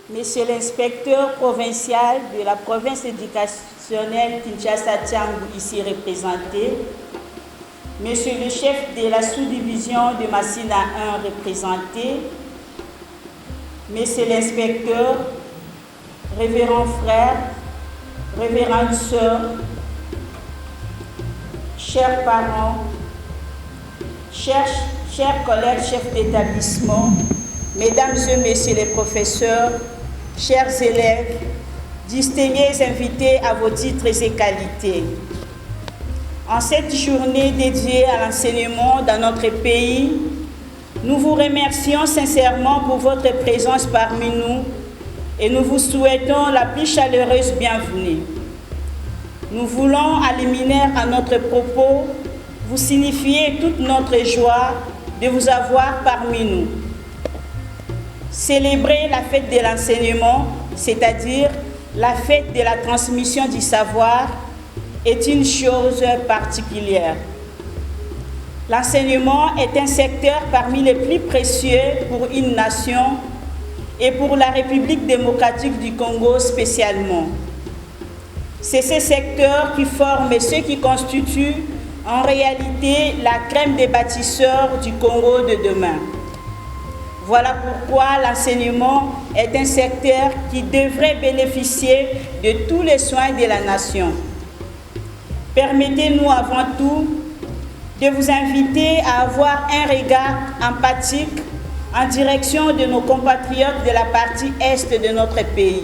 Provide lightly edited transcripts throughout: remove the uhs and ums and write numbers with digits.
Monsieur l'inspecteur provincial de la province éducationnelle Kinshasa-Tiangou, ici représenté, Monsieur le chef de la sous-division de Massina 1 représenté, Monsieur l'inspecteur, révérends frères, révérends sœurs, chers parents, chers collègues chefs d'établissement, mesdames et messieurs les professeurs, chers élèves, distingués invités à vos titres et qualités. En cette journée dédiée à l'enseignement dans notre pays, nous vous remercions sincèrement pour votre présence parmi nous et nous vous souhaitons la plus chaleureuse bienvenue. Nous voulons, à liminaire à notre propos, vous signifier toute notre joie de vous avoir parmi nous. Célébrer la fête de l'enseignement, c'est-à-dire la fête de la transmission du savoir, est une chose particulière. L'enseignement est un secteur parmi les plus précieux pour une nation et pour la République démocratique du Congo spécialement. C'est ce secteur qui forme ceux qui constituent en réalité la crème des bâtisseurs du Congo de demain. Voilà pourquoi l'enseignement est un secteur qui devrait bénéficier de tous les soins de la nation. Permettez-nous avant tout de vous inviter à avoir un regard empathique en direction de nos compatriotes de la partie est de notre pays.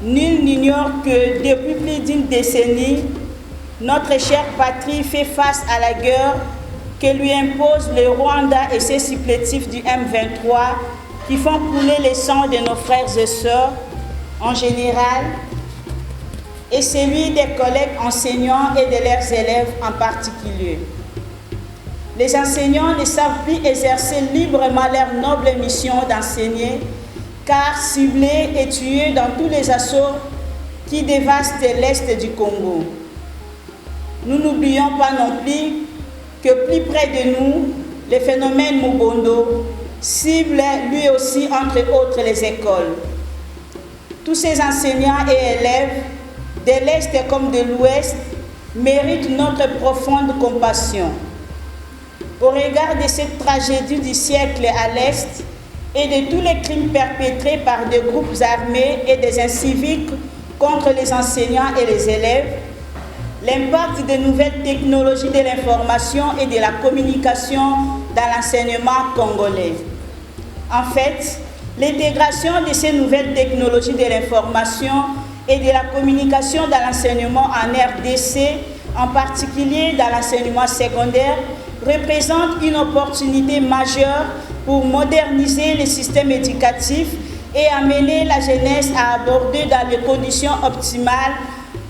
Nul n'ignore que depuis plus d'une décennie, notre chère patrie fait face à la guerre que lui impose le Rwanda et ses supplétifs du M23 qui font couler le sang de nos frères et sœurs en général et celui des collègues enseignants et de leurs élèves en particulier. Les enseignants ne savent plus exercer librement leur noble mission d'enseigner, car ciblés et tués dans tous les assauts qui dévastent l'Est du Congo. Nous n'oublions pas non plus que plus près de nous, le phénomène Mugondo cible lui aussi entre autres les écoles. Tous ces enseignants et élèves, de l'Est comme de l'Ouest, méritent notre profonde compassion. Au regard de cette tragédie du siècle à l'Est et de tous les crimes perpétrés par des groupes armés et des inciviques contre les enseignants et les élèves, l'impact des nouvelles technologies de l'information et de la communication dans l'enseignement congolais. En fait, l'intégration de ces nouvelles technologies de l'information et de la communication dans l'enseignement en RDC, en particulier dans l'enseignement secondaire, représente une opportunité majeure pour moderniser le système éducatif et amener la jeunesse à aborder dans les conditions optimales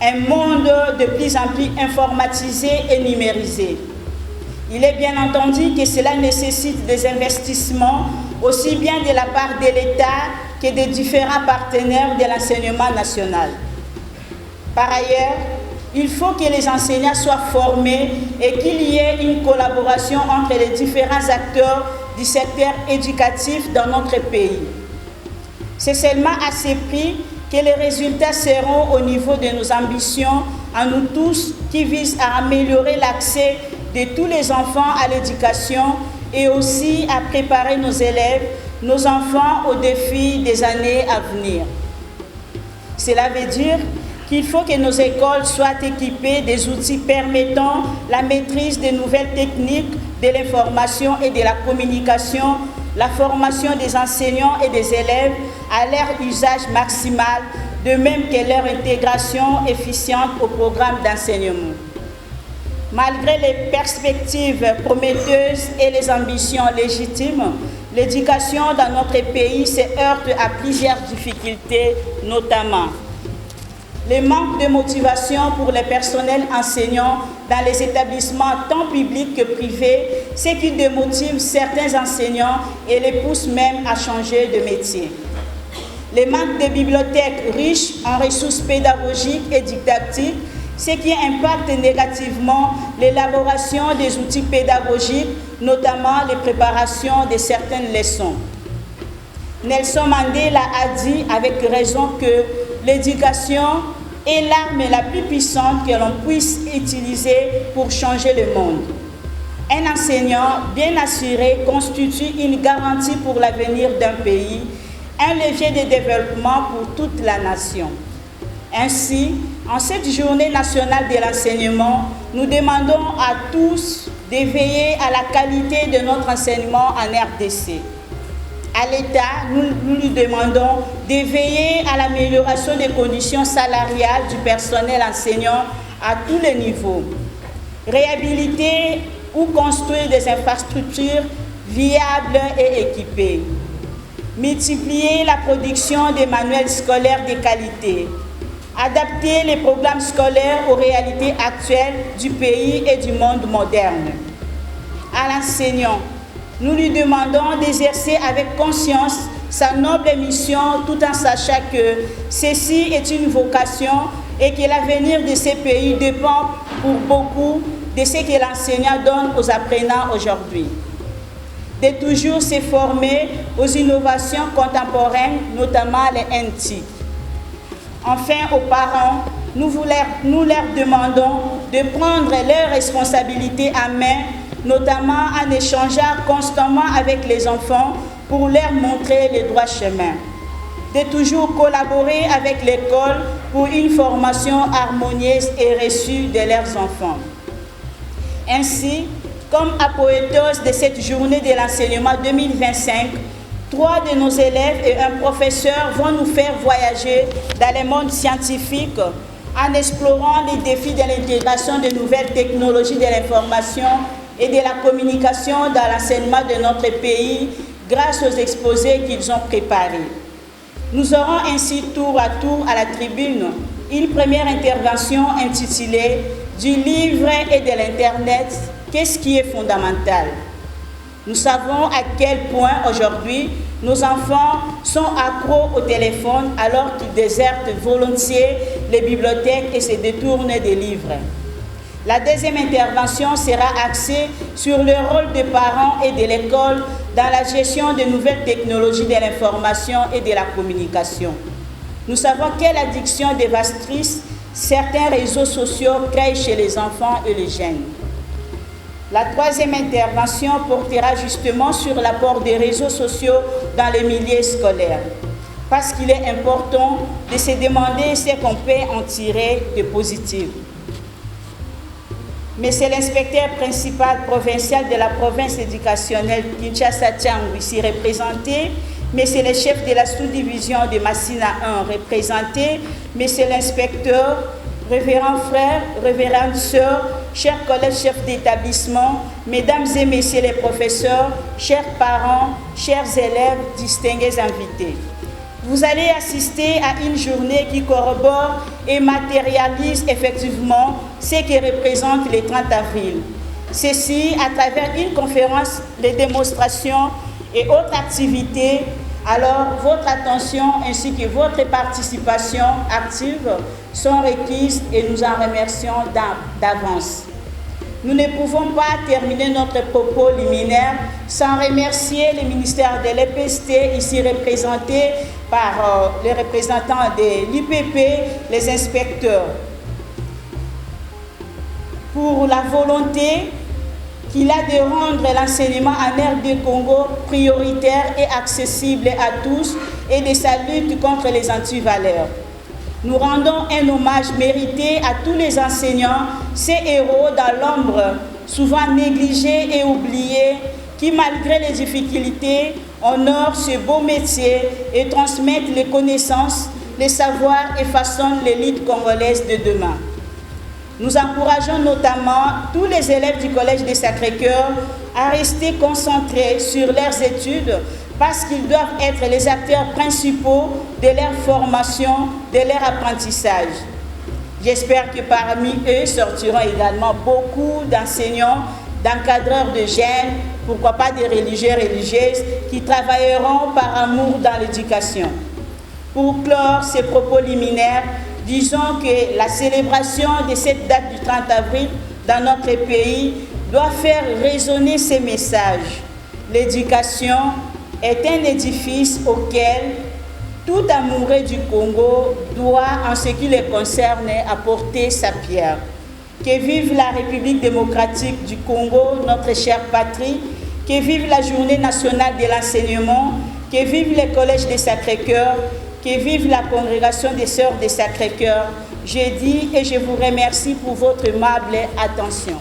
un monde de plus en plus informatisé et numérisé. Il est bien entendu que cela nécessite des investissements aussi bien de la part de l'État que des différents partenaires de l'enseignement national. Par ailleurs, il faut que les enseignants soient formés et qu'il y ait une collaboration entre les différents acteurs du secteur éducatif dans notre pays. C'est seulement à ce prix que les résultats seront au niveau de nos ambitions à nous tous qui visent à améliorer l'accès de tous les enfants à l'éducation et aussi à préparer nos élèves, nos enfants aux défis des années à venir. Cela veut dire qu'il faut que nos écoles soient équipées des outils permettant la maîtrise des nouvelles techniques de l'information et de la communication, la formation des enseignants et des élèves à leur usage maximal, de même que leur intégration efficiente au programme d'enseignement. Malgré les perspectives prometteuses et les ambitions légitimes, l'éducation dans notre pays se heurte à plusieurs difficultés, notamment le manque de motivation pour les personnels enseignants dans les établissements tant publics que privés, ce qui démotive certains enseignants et les pousse même à changer de métier. Le manque de bibliothèques riches en ressources pédagogiques et didactiques, ce qui impacte négativement l'élaboration des outils pédagogiques, notamment les préparations de certaines leçons. Nelson Mandela a dit avec raison que l'éducation est l'arme la plus puissante que l'on puisse utiliser pour changer le monde. Un enseignant bien assuré constitue une garantie pour l'avenir d'un pays, un levier de développement pour toute la nation. Ainsi, en cette journée nationale de l'enseignement, nous demandons à tous de veiller à la qualité de notre enseignement en RDC. À l'État, nous lui demandons de veiller à l'amélioration des conditions salariales du personnel enseignant à tous les niveaux. Réhabiliter ou construire des infrastructures viables et équipées. Multiplier la production des manuels scolaires de qualité. Adapter les programmes scolaires aux réalités actuelles du pays et du monde moderne. À l'enseignant, nous lui demandons d'exercer avec conscience sa noble mission tout en sachant que ceci est une vocation et que l'avenir de ces pays dépend pour beaucoup de ce que l'enseignant donne aux apprenants aujourd'hui. De toujours se former aux innovations contemporaines, notamment les NTIC. Enfin, aux parents, nous leur demandons de prendre leurs responsabilités à main, notamment en échangeant constamment avec les enfants pour leur montrer le droit chemin. De toujours collaborer avec l'école pour une formation harmonieuse et reçue de leurs enfants. Ainsi, comme apothéose de cette journée de l'enseignement 2025, 3 de nos élèves et un professeur vont nous faire voyager dans le monde scientifique en explorant les défis de l'intégration de nouvelles technologies de l'information et de la communication dans l'enseignement de notre pays grâce aux exposés qu'ils ont préparés. Nous aurons ainsi tour à tour à la tribune une première intervention intitulée « Du livre et de l'Internet, qu'est-ce qui est fondamental ?» Nous savons à quel point aujourd'hui nos enfants sont accros au téléphone alors qu'ils désertent volontiers les bibliothèques et se détournent des livres. La deuxième intervention sera axée sur le rôle des parents et de l'école dans la gestion des nouvelles technologies de l'information et de la communication. Nous savons quelle addiction dévastatrice certains réseaux sociaux créent chez les enfants et les jeunes. La troisième intervention portera justement sur l'apport des réseaux sociaux dans les milieux scolaires, parce qu'il est important de se demander ce qu'on peut en tirer de positif. Mais c'est l'inspecteur principal provincial de la province éducationnelle Kinshasa-Tchangou ici représenté, mais c'est le chef de la sous-division de Massina 1 représenté, mais c'est l'inspecteur, révérends frères, révérends sœurs, chers collègues chefs d'établissement, mesdames et messieurs les professeurs, chers parents, chers élèves, distingués invités. Vous allez assister à une journée qui corrobore et matérialise effectivement ce qui représente le 30 avril. Ceci à travers une conférence, les démonstrations et autres activités. Alors, votre attention ainsi que votre participation active sont requises et nous en remercions d'avance. Nous ne pouvons pas terminer notre propos liminaire sans remercier le ministère de l'EPST, ici représenté par les représentants de l'IPP, les inspecteurs, pour la volonté qu'il a de rendre l'enseignement en RD Congo prioritaire et accessible à tous et de sa lutte contre les antivaleurs. Nous rendons un hommage mérité à tous les enseignants, ces héros dans l'ombre, souvent négligés et oubliés, qui malgré les difficultés, honorent ce beau métier et transmettent les connaissances, les savoirs et façonnent l'élite congolaise de demain. Nous encourageons notamment tous les élèves du Collège des Sacré-Cœur à rester concentrés sur leurs études parce qu'ils doivent être les acteurs principaux de leur formation, de leur apprentissage. J'espère que parmi eux sortiront également beaucoup d'enseignants, d'encadreurs de jeunes, pourquoi pas des religieux, religieuses, qui travailleront par amour dans l'éducation. Pour clore ces propos liminaires, disons que la célébration de cette date du 30 avril dans notre pays doit faire résonner ces messages. L'éducation est un édifice auquel tout amoureux du Congo doit, en ce qui le concerne, apporter sa pierre. Que vive la République démocratique du Congo, notre chère patrie, que vive la Journée nationale de l'enseignement, que vive le Collège des Sacré-Cœur, que vive la congrégation des Sœurs des Sacré-Cœur. Je dis et je vous remercie pour votre aimable attention.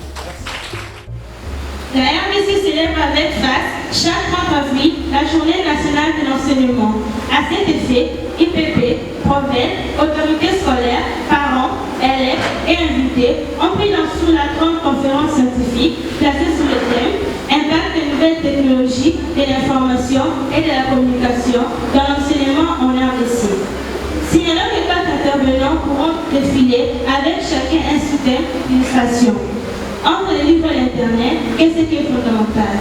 La RDC célèbre avec grâce chaque 30 avril la Journée nationale de l'enseignement. À cet effet, IPP, Provel, autorités scolaires, parents, élèves et invités ont pris sous la grande conférence scientifique placée sous le thème Impact des nouvelles technologies de l'information et de la communication dans l'enseignement en RDC. Signalant que 4 intervenants pourront défiler avec chacun un soutien d'illustration. Entre les livres et l'Internet, qu'est-ce qui est fondamental?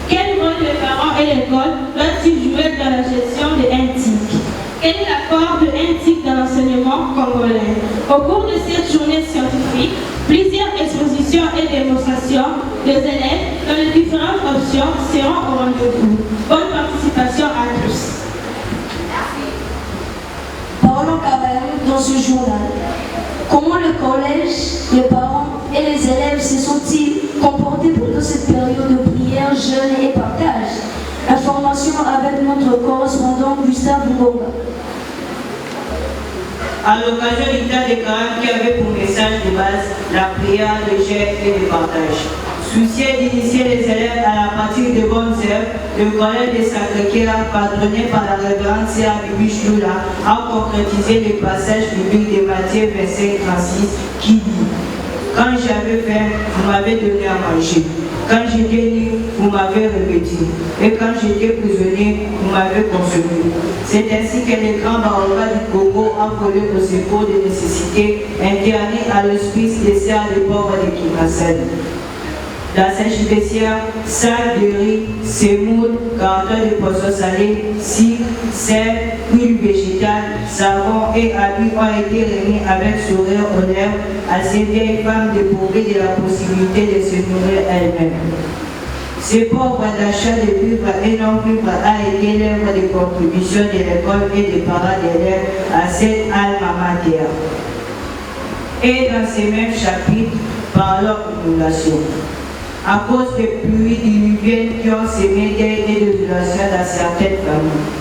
Quel rôle les parents et l'école doivent-ils jouer dans la gestion de NTIC? Quel est l'apport de NTIC dans l'enseignement congolais? Au cours de cette journée scientifique, plusieurs expositions et démonstrations des élèves dans les différentes options seront au rendez-vous. Bonne participation à tous. Parlons quand même dans ce journal. Comment le collège, les parents et les élèves se sont-ils comportés pendant cette période de prière, jeûne et partage? Information avec notre correspondant Gustave Ngonga. À l'occasion du temps des carême qui avait pour message de base la prière, le jeûne et le partage. Soucieux d'initier les élèves à la pratique de bonnes œuvres, le collège des Sacré-Cœur, patronné par la révérende Sœur Bibi Choula, a concrétisé le passage biblique de Matthieu 25-36 qui dit: quand j'avais faim, vous m'avez donné à manger. Quand j'étais libre, vous m'avez revêtu. Et quand j'étais prisonnier, vous m'avez consolé. C'est ainsi que les grands baobabs du Congo ont volé au secours des nécessités, internés à l'hospice des sœurs des pauvres de Kimassène. Dans cette judiciaire, sacs de riz, semoule, cartons de poissons salés, sucre, sel, huile végétale, savon et habits ont été remis avec sourire aux lèvres à ces vieilles femmes dépourvues de la possibilité de se nourrir elles-mêmes. Ce pauvre d'achat de vivres et non-vivres a été l'œuvre de contribution de l'école et des parents d'élèves à cette alma mater. Et dans ces mêmes chapitres, parlons d'inondation. À cause des pluies diluviennes qui ont semé deuil et désolation dans certaines familles.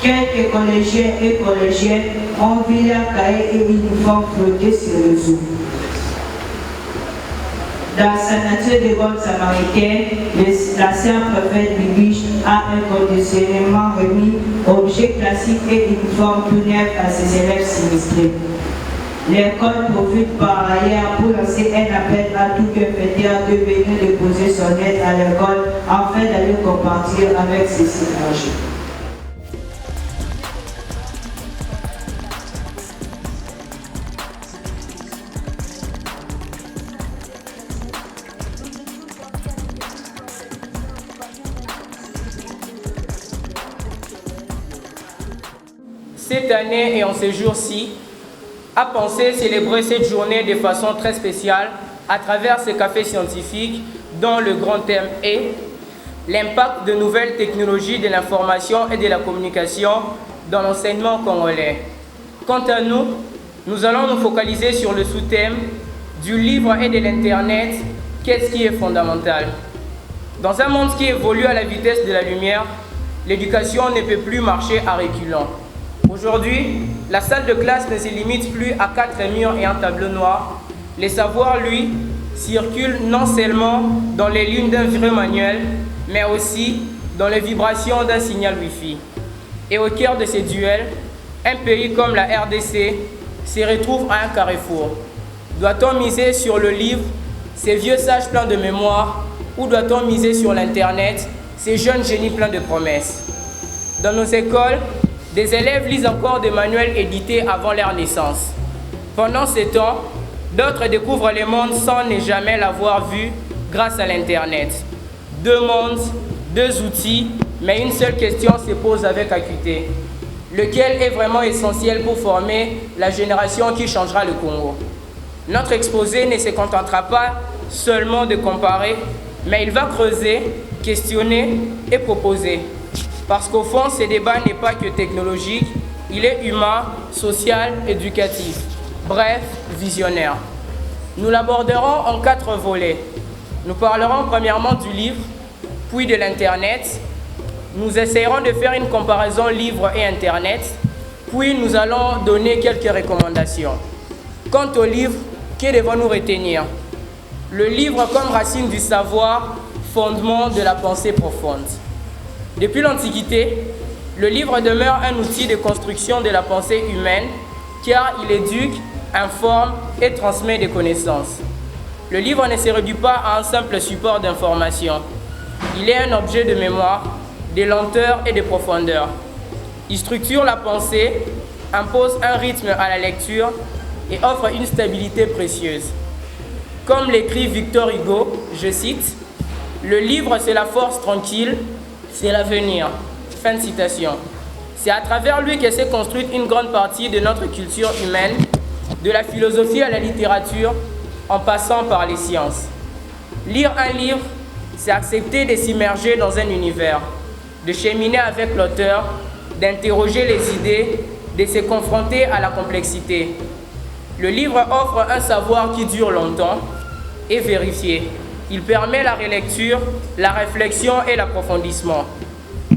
Quelques collégiens et collégiennes ont vu leurs cahiers et uniformes flotter sur le zoo. Dans sa nature de bonne samaritaine, la sœur prophète Bibiche a inconditionnellement remis objets classiques et uniformes tout neufs à ses élèves sinistrés. L'école profite par ailleurs pour lancer un appel à tout bienfaiteur de venir déposer son aide à l'école afin d'aller compartir avec ses étrangers. Cette année et en ces jours-ci, a pensé célébrer cette journée de façon très spéciale à travers ce café scientifique dont le grand thème est l'impact de nouvelles technologies de l'information et de la communication dans l'enseignement congolais. Quant à nous, nous allons nous focaliser sur le sous-thème du livre et de l'Internet, qu'est-ce qui est fondamental? Dans un monde qui évolue à la vitesse de la lumière, l'éducation ne peut plus marcher à reculons. Aujourd'hui, la salle de classe ne se limite plus à 4 murs et un tableau noir. Le savoir, lui, circule non seulement dans les lignes d'un vrai manuel, mais aussi dans les vibrations d'un signal Wi-Fi. Et au cœur de ces duels, un pays comme la RDC se retrouve à un carrefour. Doit-on miser sur le livre, ces vieux sages pleins de mémoire, ou doit-on miser sur l'Internet, ces jeunes génies pleins de promesses? Dans nos écoles, des élèves lisent encore des manuels édités avant leur naissance. Pendant ce temps, d'autres découvrent le monde sans ne jamais l'avoir vu grâce à l'Internet. 2 mondes, 2 outils, mais une seule question se pose avec acuité. Lequel est vraiment essentiel pour former la génération qui changera le Congo? Notre exposé ne se contentera pas seulement de comparer, mais il va creuser, questionner et proposer. Parce qu'au fond, ce débat n'est pas que technologique, il est humain, social, éducatif, bref, visionnaire. Nous l'aborderons en 4 volets. Nous parlerons premièrement du livre, puis de l'Internet. Nous essayerons de faire une comparaison livre et Internet, puis nous allons donner quelques recommandations. Quant au livre, que devons-nous retenir? Le livre comme racine du savoir, fondement de la pensée profonde. Depuis l'Antiquité, le livre demeure un outil de construction de la pensée humaine car il éduque, informe et transmet des connaissances. Le livre ne se réduit pas à un simple support d'information. Il est un objet de mémoire, de lenteur et de profondeur. Il structure la pensée, impose un rythme à la lecture et offre une stabilité précieuse. Comme l'écrit Victor Hugo, je cite, « Le livre, c'est la force tranquille, c'est l'avenir. » Fin de citation. C'est à travers lui que s'est construite une grande partie de notre culture humaine, de la philosophie à la littérature, en passant par les sciences. Lire un livre, c'est accepter de s'immerger dans un univers, de cheminer avec l'auteur, d'interroger les idées, de se confronter à la complexité. Le livre offre un savoir qui dure longtemps et vérifié. Il permet la relecture, la réflexion et l'approfondissement.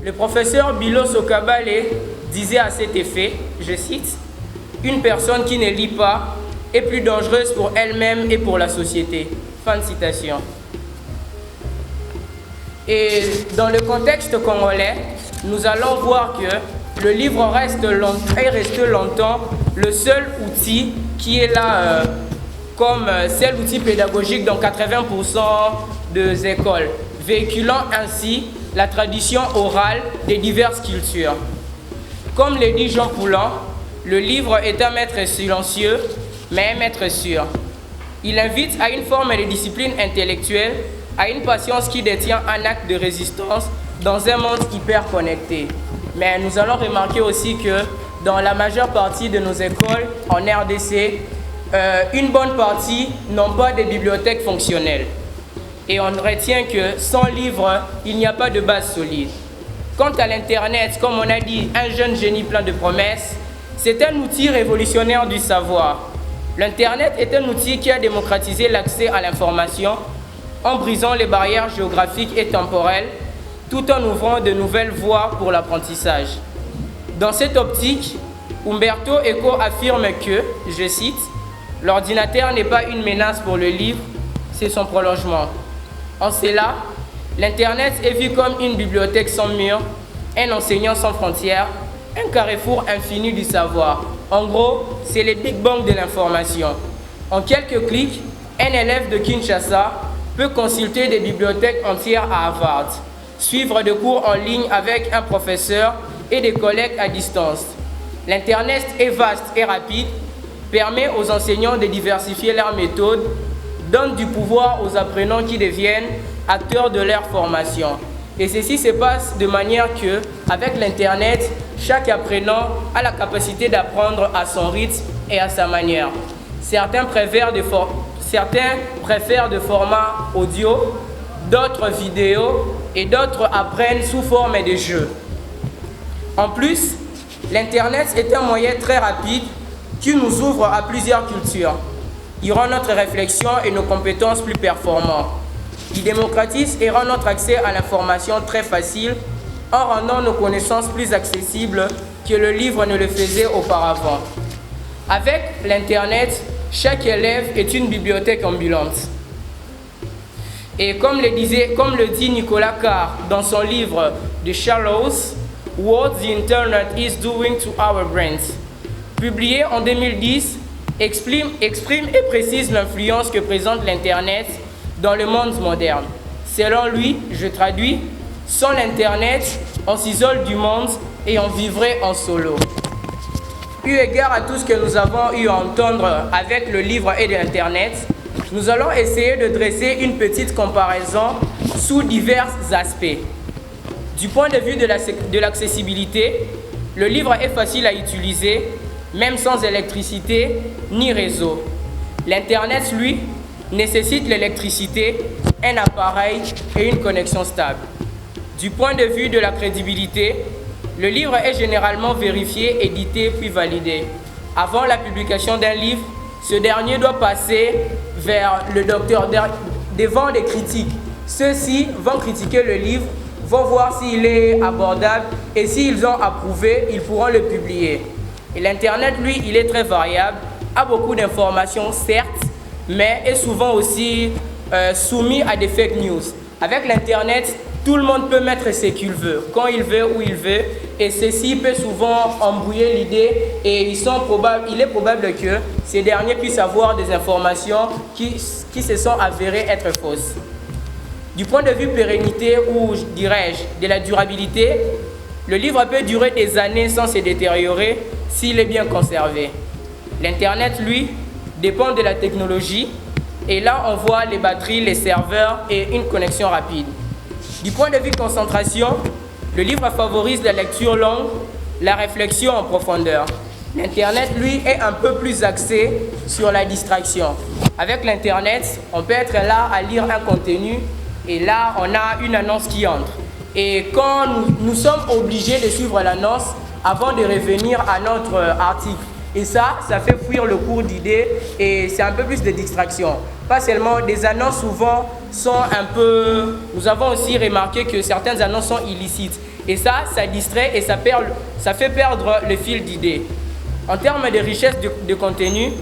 Le professeur Bilo Sokabale disait à cet effet, je cite, « Une personne qui ne lit pas est plus dangereuse pour elle-même et pour la société. » Fin de citation. Et dans le contexte congolais, nous allons voir que le livre est resté longtemps le seul outil qui est là comme seul outil pédagogique dans 80% des écoles, véhiculant ainsi la tradition orale des diverses cultures. Comme le dit Jean Poulan, le livre est un maître silencieux, mais un maître sûr. Il invite à une forme de discipline intellectuelle, à une patience qui détient un acte de résistance dans un monde hyper connecté. Mais nous allons remarquer aussi que dans la majeure partie de nos écoles en RDC, une bonne partie n'ont pas de bibliothèques fonctionnelles. Et on retient que sans livre, il n'y a pas de base solide. Quant à l'Internet, comme on a dit, un jeune génie plein de promesses, c'est un outil révolutionnaire du savoir. L'Internet est un outil qui a démocratisé l'accès à l'information en brisant les barrières géographiques et temporelles, tout en ouvrant de nouvelles voies pour l'apprentissage. Dans cette optique, Umberto Eco affirme que, je cite, « L'ordinateur n'est pas une menace pour le livre, c'est son prolongement. » En cela, l'Internet est vu comme une bibliothèque sans mur, un enseignant sans frontières, un carrefour infini du savoir. En gros, c'est le Big Bang de l'information. En quelques clics, un élève de Kinshasa peut consulter des bibliothèques entières à Harvard, suivre des cours en ligne avec un professeur et des collègues à distance. L'Internet est vaste et rapide, permet aux enseignants de diversifier leurs méthodes, donne du pouvoir aux apprenants qui deviennent acteurs de leur formation. Et ceci se passe de manière que, avec l'Internet, chaque apprenant a la capacité d'apprendre à son rythme et à sa manière. Certains préfèrent de format audio, d'autres vidéo et d'autres apprennent sous forme de jeux. En plus, l'Internet est un moyen très rapide qui nous ouvre à plusieurs cultures. Il rend notre réflexion et nos compétences plus performantes. Il démocratise et rend notre accès à l'information très facile en rendant nos connaissances plus accessibles que le livre ne le faisait auparavant. Avec l'Internet, chaque élève est une bibliothèque ambulante. Et comme le dit Nicolas Carr dans son livre The Shallows, What the Internet is Doing to Our Brains, publié en 2010, exprime et précise l'influence que présente l'Internet dans le monde moderne. Selon lui, je traduis, sans l'Internet, on s'isole du monde et on vivrait en solo. Eu égard à tout ce que nous avons eu à entendre avec le livre et l'Internet, nous allons essayer de dresser une petite comparaison sous divers aspects. Du point de vue de l'accessibilité, le livre est facile à utiliser, même sans électricité ni réseau. L'Internet, lui, nécessite l'électricité, un appareil et une connexion stable. Du point de vue de la crédibilité, le livre est généralement vérifié, édité puis validé. Avant la publication d'un livre, ce dernier doit passer vers le docteur devant des critiques. Ceux-ci vont critiquer le livre, vont voir s'il est abordable et s'ils ont approuvé, ils pourront le publier. Et l'Internet, lui, il est très variable, a beaucoup d'informations, certes, mais est souvent aussi soumis à des fake news. Avec l'Internet, tout le monde peut mettre ce qu'il veut, quand il veut, où il veut, et ceci peut souvent embrouiller l'idée et il est probable que ces derniers puissent avoir des informations qui se sont avérées être fausses. Du point de vue pérennité ou, dirais-je, de la durabilité, le livre peut durer des années sans se détériorer s'il est bien conservé. L'Internet, lui, dépend de la technologie et là, on voit les batteries, les serveurs et une connexion rapide. Du point de vue concentration, le livre favorise la lecture longue, la réflexion en profondeur. L'Internet, lui, est un peu plus axé sur la distraction. Avec l'Internet, on peut être là à lire un contenu et là, on a une annonce qui entre. Et quand nous sommes obligés de suivre l'annonce avant de revenir à notre article. Et ça fait fuir le cours d'idées et c'est un peu plus de distraction. Pas seulement, des annonces souvent sont un peu... Nous avons aussi remarqué que certaines annonces sont illicites. Et ça distrait et ça fait perdre le fil d'idées. En termes de richesse de contenu,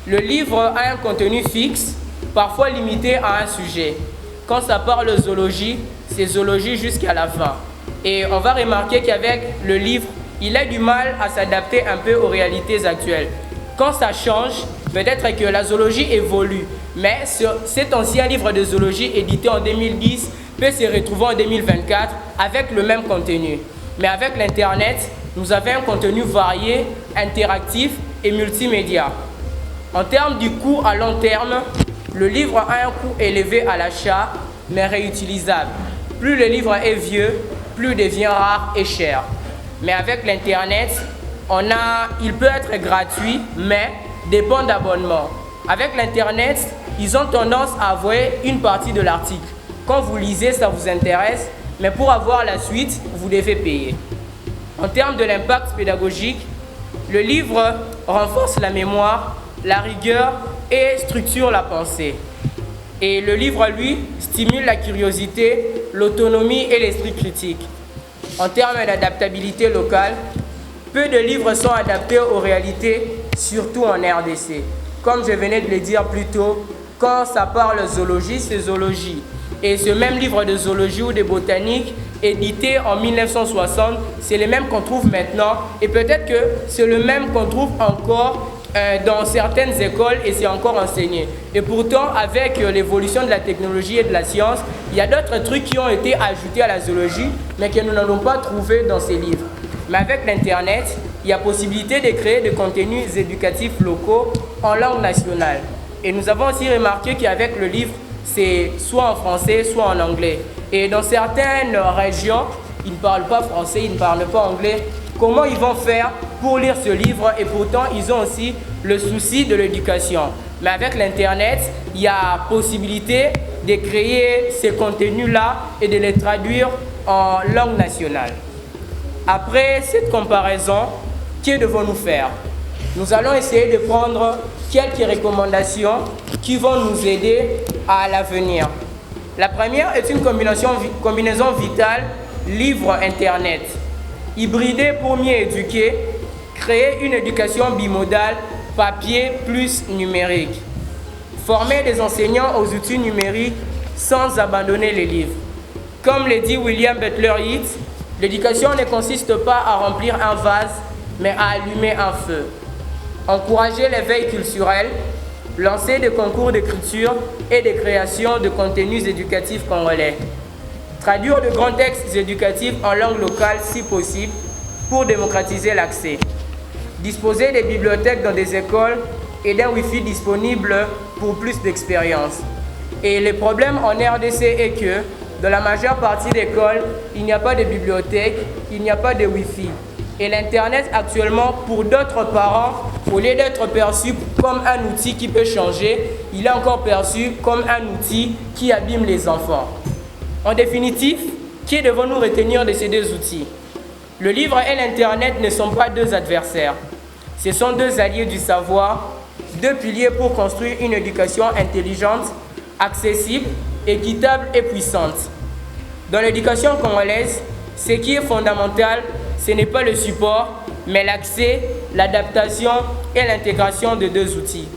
le livre a un contenu fixe, parfois limité à un sujet. Quand ça parle zoologie, c'est zoologie jusqu'à la fin. Et on va remarquer qu'avec le livre, il a du mal à s'adapter un peu aux réalités actuelles. Quand ça change, peut-être que la zoologie évolue, mais cet ancien livre de zoologie édité en 2010 peut se retrouver en 2024 avec le même contenu. Mais avec l'Internet, nous avons un contenu varié, interactif et multimédia. En termes du coût à long terme, le livre a un coût élevé à l'achat, mais réutilisable. Plus le livre est vieux, plus il devient rare et cher. Mais avec l'Internet, il peut être gratuit, mais dépend d'abonnement. Avec l'Internet, ils ont tendance à envoyer une partie de l'article. Quand vous lisez, ça vous intéresse, mais pour avoir la suite, vous devez payer. En termes de l'impact pédagogique, le livre renforce la mémoire, la rigueur et structure la pensée. Et le livre, lui, stimule la curiosité, l'autonomie et l'esprit critique. En termes d'adaptabilité locale, peu de livres sont adaptés aux réalités, surtout en RDC. Comme je venais de le dire plus tôt, quand ça parle zoologie, c'est zoologie. Et ce même livre de zoologie ou de botanique, édité en 1960, c'est le même qu'on trouve maintenant. Et peut-être que c'est le même qu'on trouve encore dans certaines écoles et c'est encore enseigné. Et pourtant, avec l'évolution de la technologie et de la science, il y a d'autres trucs qui ont été ajoutés à la zoologie, mais que nous n'allons pas trouver dans ces livres. Mais avec l'Internet, il y a possibilité de créer des contenus éducatifs locaux en langue nationale. Et nous avons aussi remarqué qu'avec le livre, c'est soit en français, soit en anglais. Et dans certaines régions, ils ne parlent pas français, ils ne parlent pas anglais. Comment ils vont faire pour lire ce livre? Et pourtant, ils ont aussi le souci de l'éducation. Mais avec l'Internet, il y a possibilité de créer ces contenus-là et de les traduire en langue nationale. Après cette comparaison, que devons-nous faire? Nous allons essayer de prendre quelques recommandations qui vont nous aider à l'avenir. La première est une combinaison vitale livre-Internet. Hybrider pour mieux éduquer, créer une éducation bimodale, papier plus numérique. Former des enseignants aux outils numériques sans abandonner les livres. Comme le dit William Butler Yeats, l'éducation ne consiste pas à remplir un vase, mais à allumer un feu. Encourager l'éveil culturel, lancer des concours d'écriture et de création de contenus éducatifs congolais. Traduire de grands textes éducatifs en langue locale si possible pour démocratiser l'accès. Disposer des bibliothèques dans des écoles et d'un Wi-Fi disponible pour plus d'expérience. Et le problème en RDC est que dans la majeure partie d'écoles, il n'y a pas de bibliothèque, il n'y a pas de Wi-Fi. Et l'Internet actuellement, pour d'autres parents, au lieu d'être perçu comme un outil qui peut changer, il est encore perçu comme un outil qui abîme les enfants. En définitive, Que devons-nous retenir de ces deux outils? Le livre et l'Internet ne sont pas deux adversaires. Ce sont deux alliés du savoir, deux piliers pour construire une éducation intelligente, accessible, équitable et puissante. Dans l'éducation congolaise, ce qui est fondamental, ce n'est pas le support, mais l'accès, l'adaptation et l'intégration de deux outils.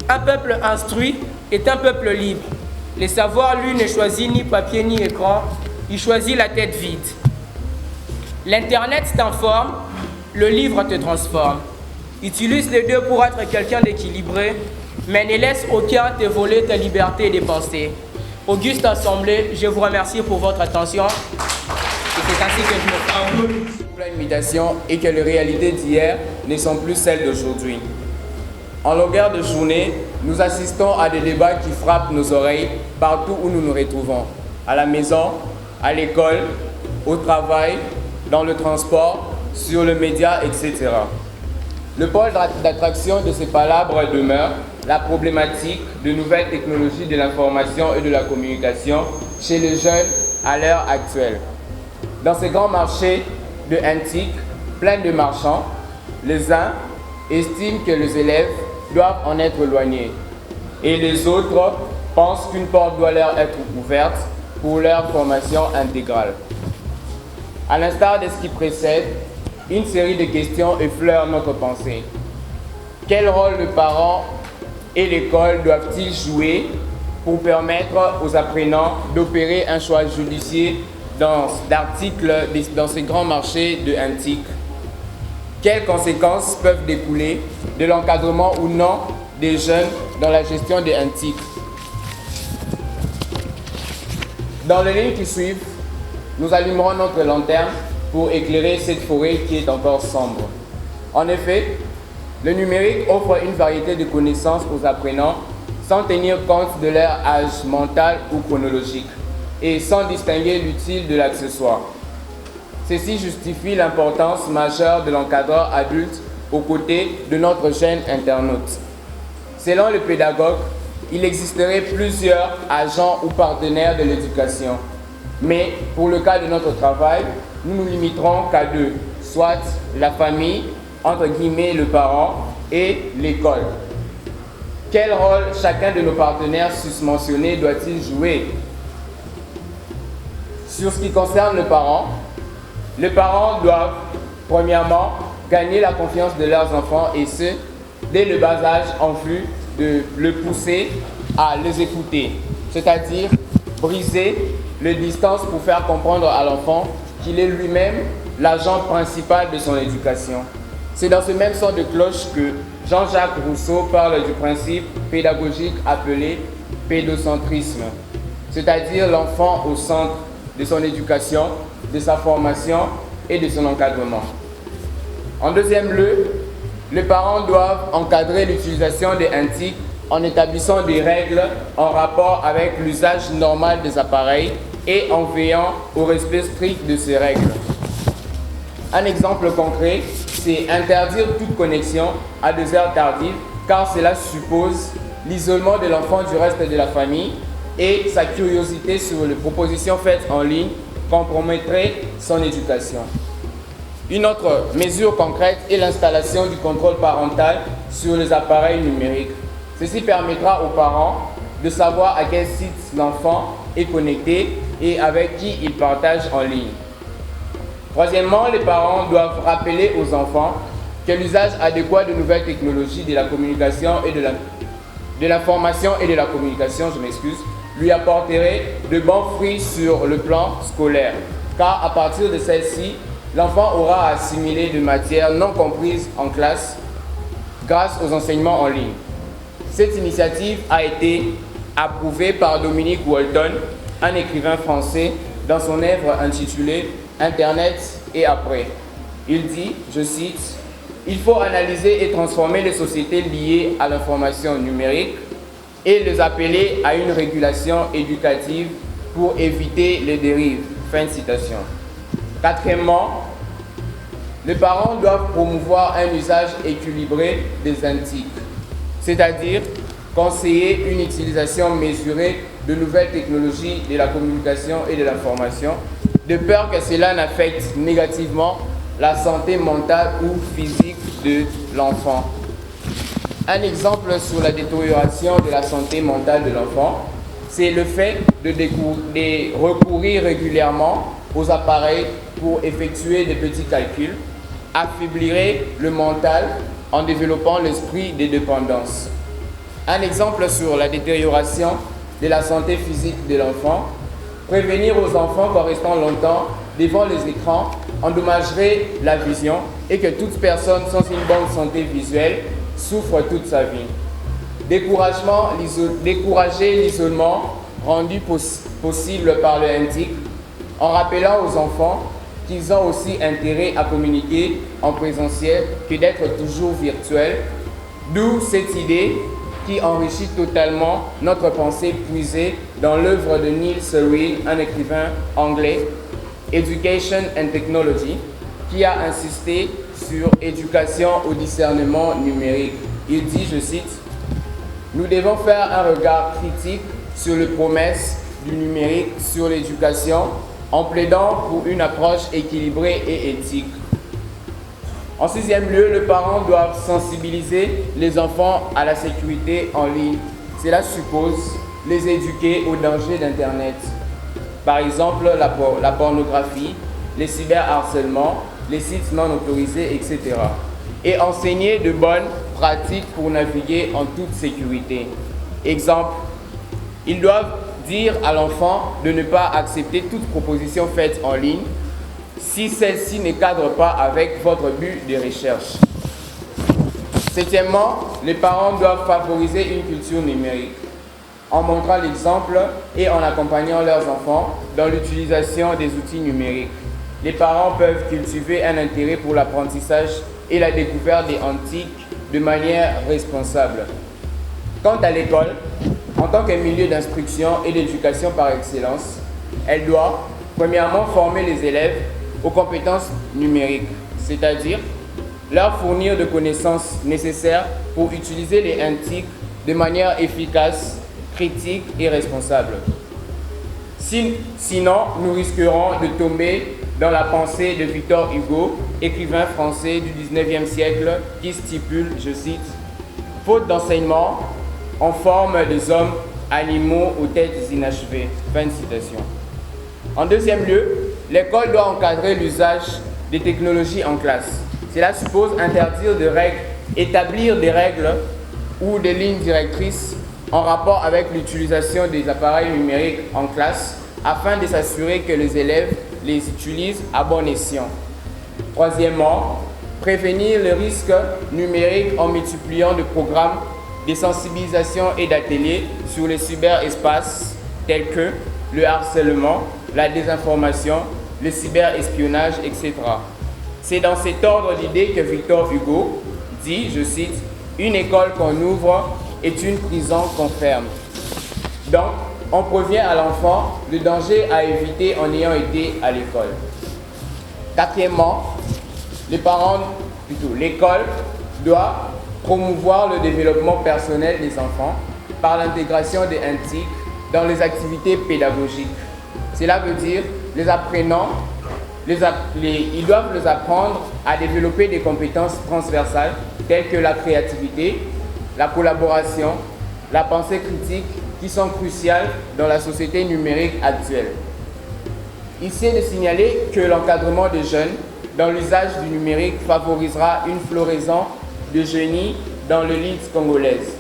Un peuple instruit est un peuple libre. Le savoir, lui, ne choisit ni papier ni écran, il choisit la tête vide. L'Internet t'informe, le livre te transforme. Utilise les deux pour être quelqu'un d'équilibré, mais ne laisse aucun te voler ta liberté de penser. Auguste Assemblée, je vous remercie pour votre attention. Et c'est ainsi que je me fais pour l'imitation et que les réalités d'hier ne sont plus celles d'aujourd'hui. En longueur de journée, nous assistons à des débats qui frappent nos oreilles partout où nous nous retrouvons. À la maison, à l'école, au travail, dans le transport, sur les médias, etc. Le pôle d'attraction de ces palabres demeure la problématique de nouvelles technologies de l'information et de la communication chez les jeunes à l'heure actuelle. Dans ces grands marchés de antiques, pleins de marchands, les uns estiment que les élèves doivent en être éloignés et les autres pensent qu'une porte doit leur être ouverte pour leur formation intégrale. À l'instar de ce qui précède, une série de questions effleure notre pensée. Quel rôle les parents et l'école doivent-ils jouer pour permettre aux apprenants d'opérer un choix judicieux d'articles dans ces grands marchés de antiques? Quelles conséquences peuvent découler de l'encadrement ou non des jeunes dans la gestion des antiques? Dans les lignes qui suivent, nous allumerons notre lanterne pour éclairer cette forêt qui est encore sombre. En effet, le numérique offre une variété de connaissances aux apprenants sans tenir compte de leur âge mental ou chronologique et sans distinguer l'utile de l'accessoire. Ceci justifie l'importance majeure de l'encadreur adulte aux côtés de notre jeune internaute. Selon le pédagogue, il existerait plusieurs agents ou partenaires de l'éducation. Mais pour le cas de notre travail, nous nous limiterons qu'à deux, soit la famille, entre guillemets le parent, et l'école. Quel rôle chacun de nos partenaires susmentionnés doit-il jouer? Sur ce qui concerne les parents doivent, premièrement, gagner la confiance de leurs enfants et ce, dès le bas âge, en vue de le pousser à les écouter, c'est-à-dire briser les distances pour faire comprendre à l'enfant qu'il est lui-même l'agent principal de son éducation. C'est dans ce même son de cloche que Jean-Jacques Rousseau parle du principe pédagogique appelé pédocentrisme, c'est-à-dire l'enfant au centre de son éducation, de sa formation et de son encadrement. En deuxième lieu, les parents doivent encadrer l'utilisation des antiques en établissant des règles en rapport avec l'usage normal des appareils et en veillant au respect strict de ces règles. Un exemple concret, c'est interdire toute connexion à des heures tardives car cela suppose l'isolement de l'enfant du reste de la famille et sa curiosité sur les propositions faites en ligne compromettrait son éducation. Une autre mesure concrète est l'installation du contrôle parental sur les appareils numériques. Ceci permettra aux parents de savoir à quel site l'enfant est connecté et avec qui il partage en ligne. Troisièmement, les parents doivent rappeler aux enfants que l'usage adéquat de nouvelles technologies de la communication et de l'information et de la communication, lui apporterait de bons fruits sur le plan scolaire, car à partir de celle-ci, l'enfant aura assimilé de matières non comprises en classe grâce aux enseignements en ligne. Cette initiative a été approuvée par Dominique Walton, un écrivain français, dans son œuvre intitulée « Internet et après ». Il dit, je cite, « Il faut analyser et transformer les sociétés liées à l'information numérique et les appeler à une régulation éducative pour éviter les dérives. » Fin de citation. Quatrièmement, les parents doivent promouvoir un usage équilibré des antiques, c'est-à-dire conseiller une utilisation mesurée de nouvelles technologies de la communication et de l'information, de peur que cela n'affecte négativement la santé mentale ou physique de l'enfant. Un exemple sur la détérioration de la santé mentale de l'enfant, c'est le fait de recourir régulièrement aux appareils pour effectuer des petits calculs, affaiblirait le mental en développant l'esprit de dépendance. Un exemple sur la détérioration de la santé physique de l'enfant, prévenir aux enfants qu'en restant longtemps devant les écrans endommagerait la vision et que toute personne sans une bonne santé visuelle souffre toute sa vie. Décourager l'isolement rendu possible par le handicap en rappelant aux enfants qu'ils ont aussi intérêt à communiquer en présentiel que d'être toujours virtuel, d'où cette idée qui enrichit totalement notre pensée puisée dans l'œuvre de Neil Surrey, un écrivain anglais, Education and Technology, qui a insisté sur éducation au discernement numérique. Il dit, je cite, « Nous devons faire un regard critique sur les promesses du numérique sur l'éducation en plaidant pour une approche équilibrée et éthique. » En sixième lieu, les parents doivent sensibiliser les enfants à la sécurité en ligne. Cela suppose les éduquer aux dangers d'Internet. Par exemple, la pornographie, les cyberharcèlements, les sites non autorisés, etc. Et enseigner de bonnes pratiques pour naviguer en toute sécurité. Exemple, ils doivent dire à l'enfant de ne pas accepter toute proposition faite en ligne si celle-ci ne cadre pas avec votre but de recherche. Septièmement, les parents doivent favoriser une culture numérique en montrant l'exemple et en accompagnant leurs enfants dans l'utilisation des outils numériques. Les parents peuvent cultiver un intérêt pour l'apprentissage et la découverte des antiques de manière responsable. Quant à l'école, en tant que milieu d'instruction et d'éducation par excellence, elle doit, premièrement, former les élèves aux compétences numériques, c'est-à-dire leur fournir de connaissances nécessaires pour utiliser les antiques de manière efficace, critique et responsable. Sinon, nous risquerons de tomber dans la pensée de Victor Hugo, écrivain français du 19e siècle, qui stipule, je cite, « Faute d'enseignement, on forme des hommes animaux aux têtes inachevées. » Fin de citation. En deuxième lieu, l'école doit encadrer l'usage des technologies en classe. Cela suppose établir des règles ou des lignes directrices en rapport avec l'utilisation des appareils numériques en classe afin de s'assurer que les élèves les utilisent à bon escient. Troisièmement, prévenir les risques numériques en multipliant des programmes de sensibilisation et d'ateliers sur les cyberespaces tels que le harcèlement, la désinformation, le cyberespionnage, etc. C'est dans cet ordre d'idées que Victor Hugo dit, je cite, « Une école qu'on ouvre est une prison qu'on ferme. » Donc, on prévient à l'enfant le danger à éviter en ayant été à l'école. Quatrièmement, l'école doit promouvoir le développement personnel des enfants par l'intégration des antiques dans les activités pédagogiques. Cela veut dire les apprenants, ils doivent les apprendre à développer des compétences transversales telles que la créativité, la collaboration, la pensée critique qui sont cruciales dans la société numérique actuelle. Ici est de signaler que l'encadrement des jeunes dans l'usage du numérique favorisera une floraison de génie dans l'élite congolaise,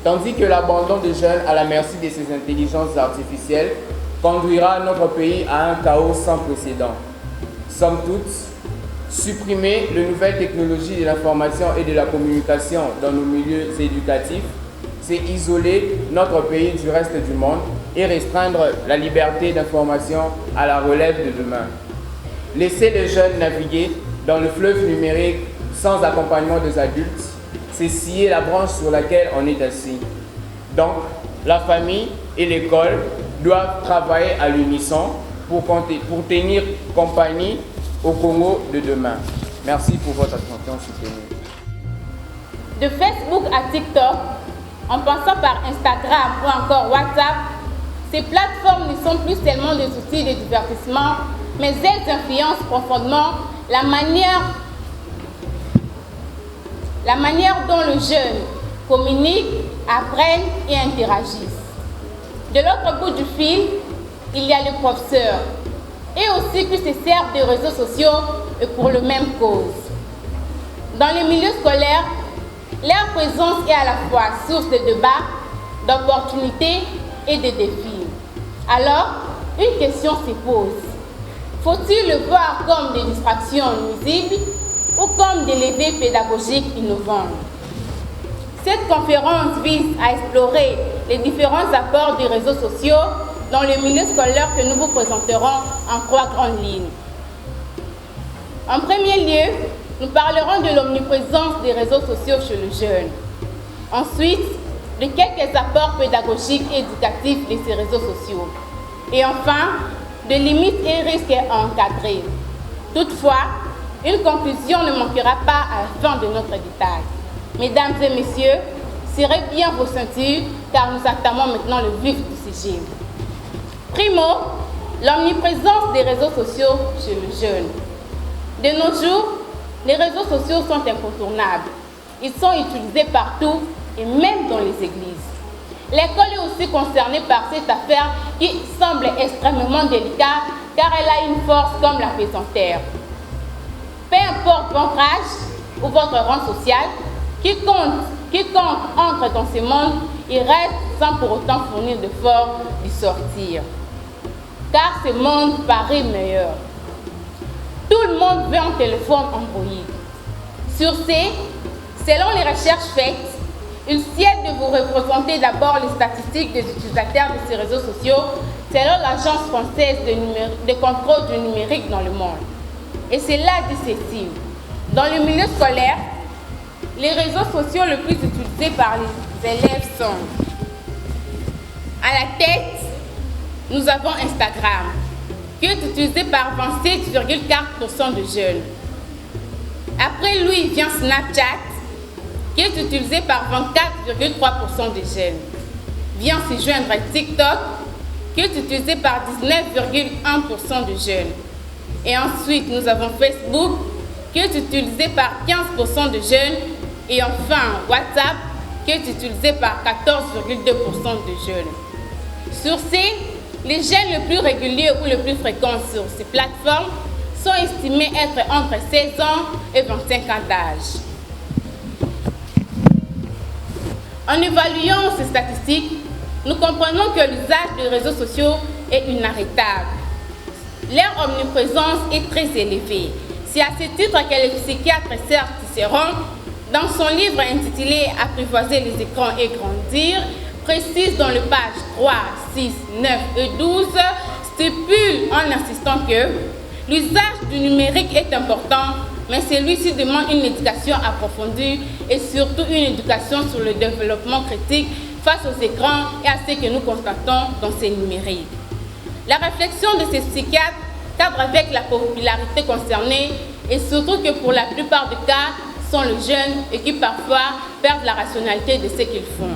tandis que l'abandon des jeunes à la merci de ces intelligences artificielles conduira notre pays à un chaos sans précédent. Somme toute, supprimer les nouvelles technologies de l'information et de la communication dans nos milieux éducatifs, c'est isoler notre pays du reste du monde et restreindre la liberté d'information à la relève de demain. Laisser les jeunes naviguer dans le fleuve numérique sans accompagnement des adultes, c'est scier la branche sur laquelle on est assis. Donc, la famille et l'école doivent travailler à l'unisson pour tenir compagnie au Congo de demain. Merci pour votre attention soutenue. De Facebook à TikTok, en passant par Instagram ou encore WhatsApp, ces plateformes ne sont plus seulement des outils de divertissement, mais elles influencent profondément la manière dont les jeunes communiquent, apprennent et interagissent. De l'autre bout du fil, il y a les professeurs, et aussi qui se servent des réseaux sociaux et pour la même cause. Dans le milieu scolaire, leur présence est à la fois source de débats, d'opportunités et de défis. Alors, une question se pose. Faut-il le voir comme des distractions nuisibles ou comme des leviers pédagogiques innovants? Cette conférence vise à explorer les différents apports des réseaux sociaux dans le milieu scolaire que nous vous présenterons en 3 grandes lignes. En premier lieu, nous parlerons de l'omniprésence des réseaux sociaux chez le jeune. Ensuite, de quelques apports pédagogiques et éducatifs de ces réseaux sociaux. Et enfin, de limites et risques à encadrer. Toutefois, une conclusion ne manquera pas à la fin de notre détail. Mesdames et messieurs, serrez bien vos ceintures car nous entamons maintenant le vif du sujet. Primo, l'omniprésence des réseaux sociaux chez le jeune. De nos jours, les réseaux sociaux sont incontournables. Ils sont utilisés partout et même dans les églises. L'école est aussi concernée par cette affaire qui semble extrêmement délicate car elle a une force comme la pesanteur. Peu importe votre âge ou votre rang social, quiconque entre dans ce monde, il reste sans pour autant fournir d'efforts d'y sortir. Car ce monde paraît meilleur. Tout le monde veut un téléphone Android. Sur ce, selon les recherches faites, il sied de vous représenter d'abord les statistiques des utilisateurs de ces réseaux sociaux selon l'Agence française de contrôle du numérique dans le monde. Et cela dit ceci. Dans le milieu scolaire, les réseaux sociaux les plus utilisés par les élèves sont à la tête, nous avons Instagram, qui est utilisé par 27,4% de jeunes. Après lui vient Snapchat, qui est utilisé par 24,3% des jeunes. Vient s'y joindre TikTok, qui est utilisé par 19,1% de jeunes. Et ensuite, nous avons Facebook, qui est utilisé par 15% de jeunes. Et enfin, WhatsApp, qui est utilisé par 14,2% de jeunes. Sur ces, les jeunes les plus réguliers ou les plus fréquents sur ces plateformes sont estimés être entre 16 ans et 25 ans d'âge. En évaluant ces statistiques, nous comprenons que l'usage des réseaux sociaux est inarrêtable. Leur omniprésence est très élevée. C'est à ce titre que le psychiatre Serge Tisserand, dans son livre intitulé « Apprivoiser les écrans et grandir », précise dans les pages 3, 6, 9 et 12, stipule en insistant que l'usage du numérique est important, mais celui-ci demande une éducation approfondie et surtout une éducation sur le développement critique face aux écrans et à ce que nous constatons dans ces numériques. La réflexion de ces psychiatres cadre avec la popularité concernée et surtout que pour la plupart des cas, sont les jeunes et qui parfois perdent la rationalité de ce qu'ils font.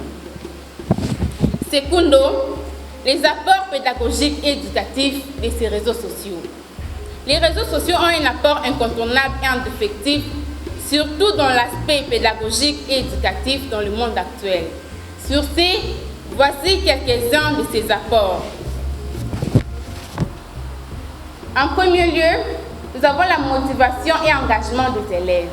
Secundo, les apports pédagogiques et éducatifs de ces réseaux sociaux. Les réseaux sociaux ont un apport incontournable et indéfectible, surtout dans l'aspect pédagogique et éducatif dans le monde actuel. Sur ces, voici quelques-uns de ces apports. En premier lieu, nous avons la motivation et engagement des élèves.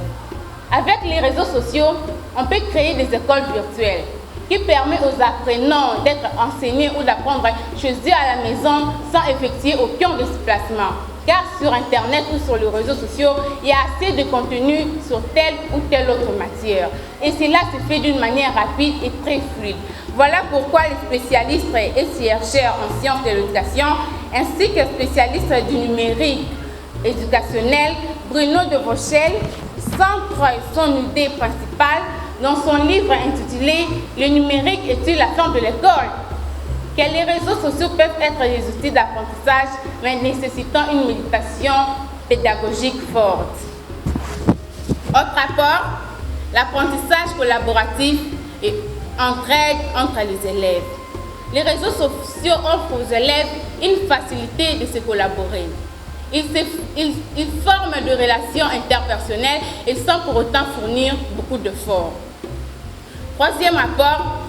Avec les réseaux sociaux, on peut créer des écoles virtuelles qui permettent aux apprenants d'être enseignés ou d'apprendre chez eux à la maison sans effectuer aucun déplacement. Car sur Internet ou sur les réseaux sociaux, il y a assez de contenu sur telle ou telle autre matière. Et cela se fait d'une manière rapide et très fluide. Voilà pourquoi les spécialistes et chercheurs en sciences de l'éducation, ainsi que spécialistes du numérique éducationnel, Bruno de Vauchel, centre son idée principale dans son livre intitulé « Le numérique est-il la fin de l'école ?» que les réseaux sociaux peuvent être des outils d'apprentissage, mais nécessitant une méditation pédagogique forte. Autre apport, l'apprentissage collaboratif et entraide entre les élèves. Les réseaux sociaux offrent aux élèves une facilité de se collaborer. Ils forment de relations interpersonnelles et sans pour autant fournir beaucoup d'efforts. Troisième apport,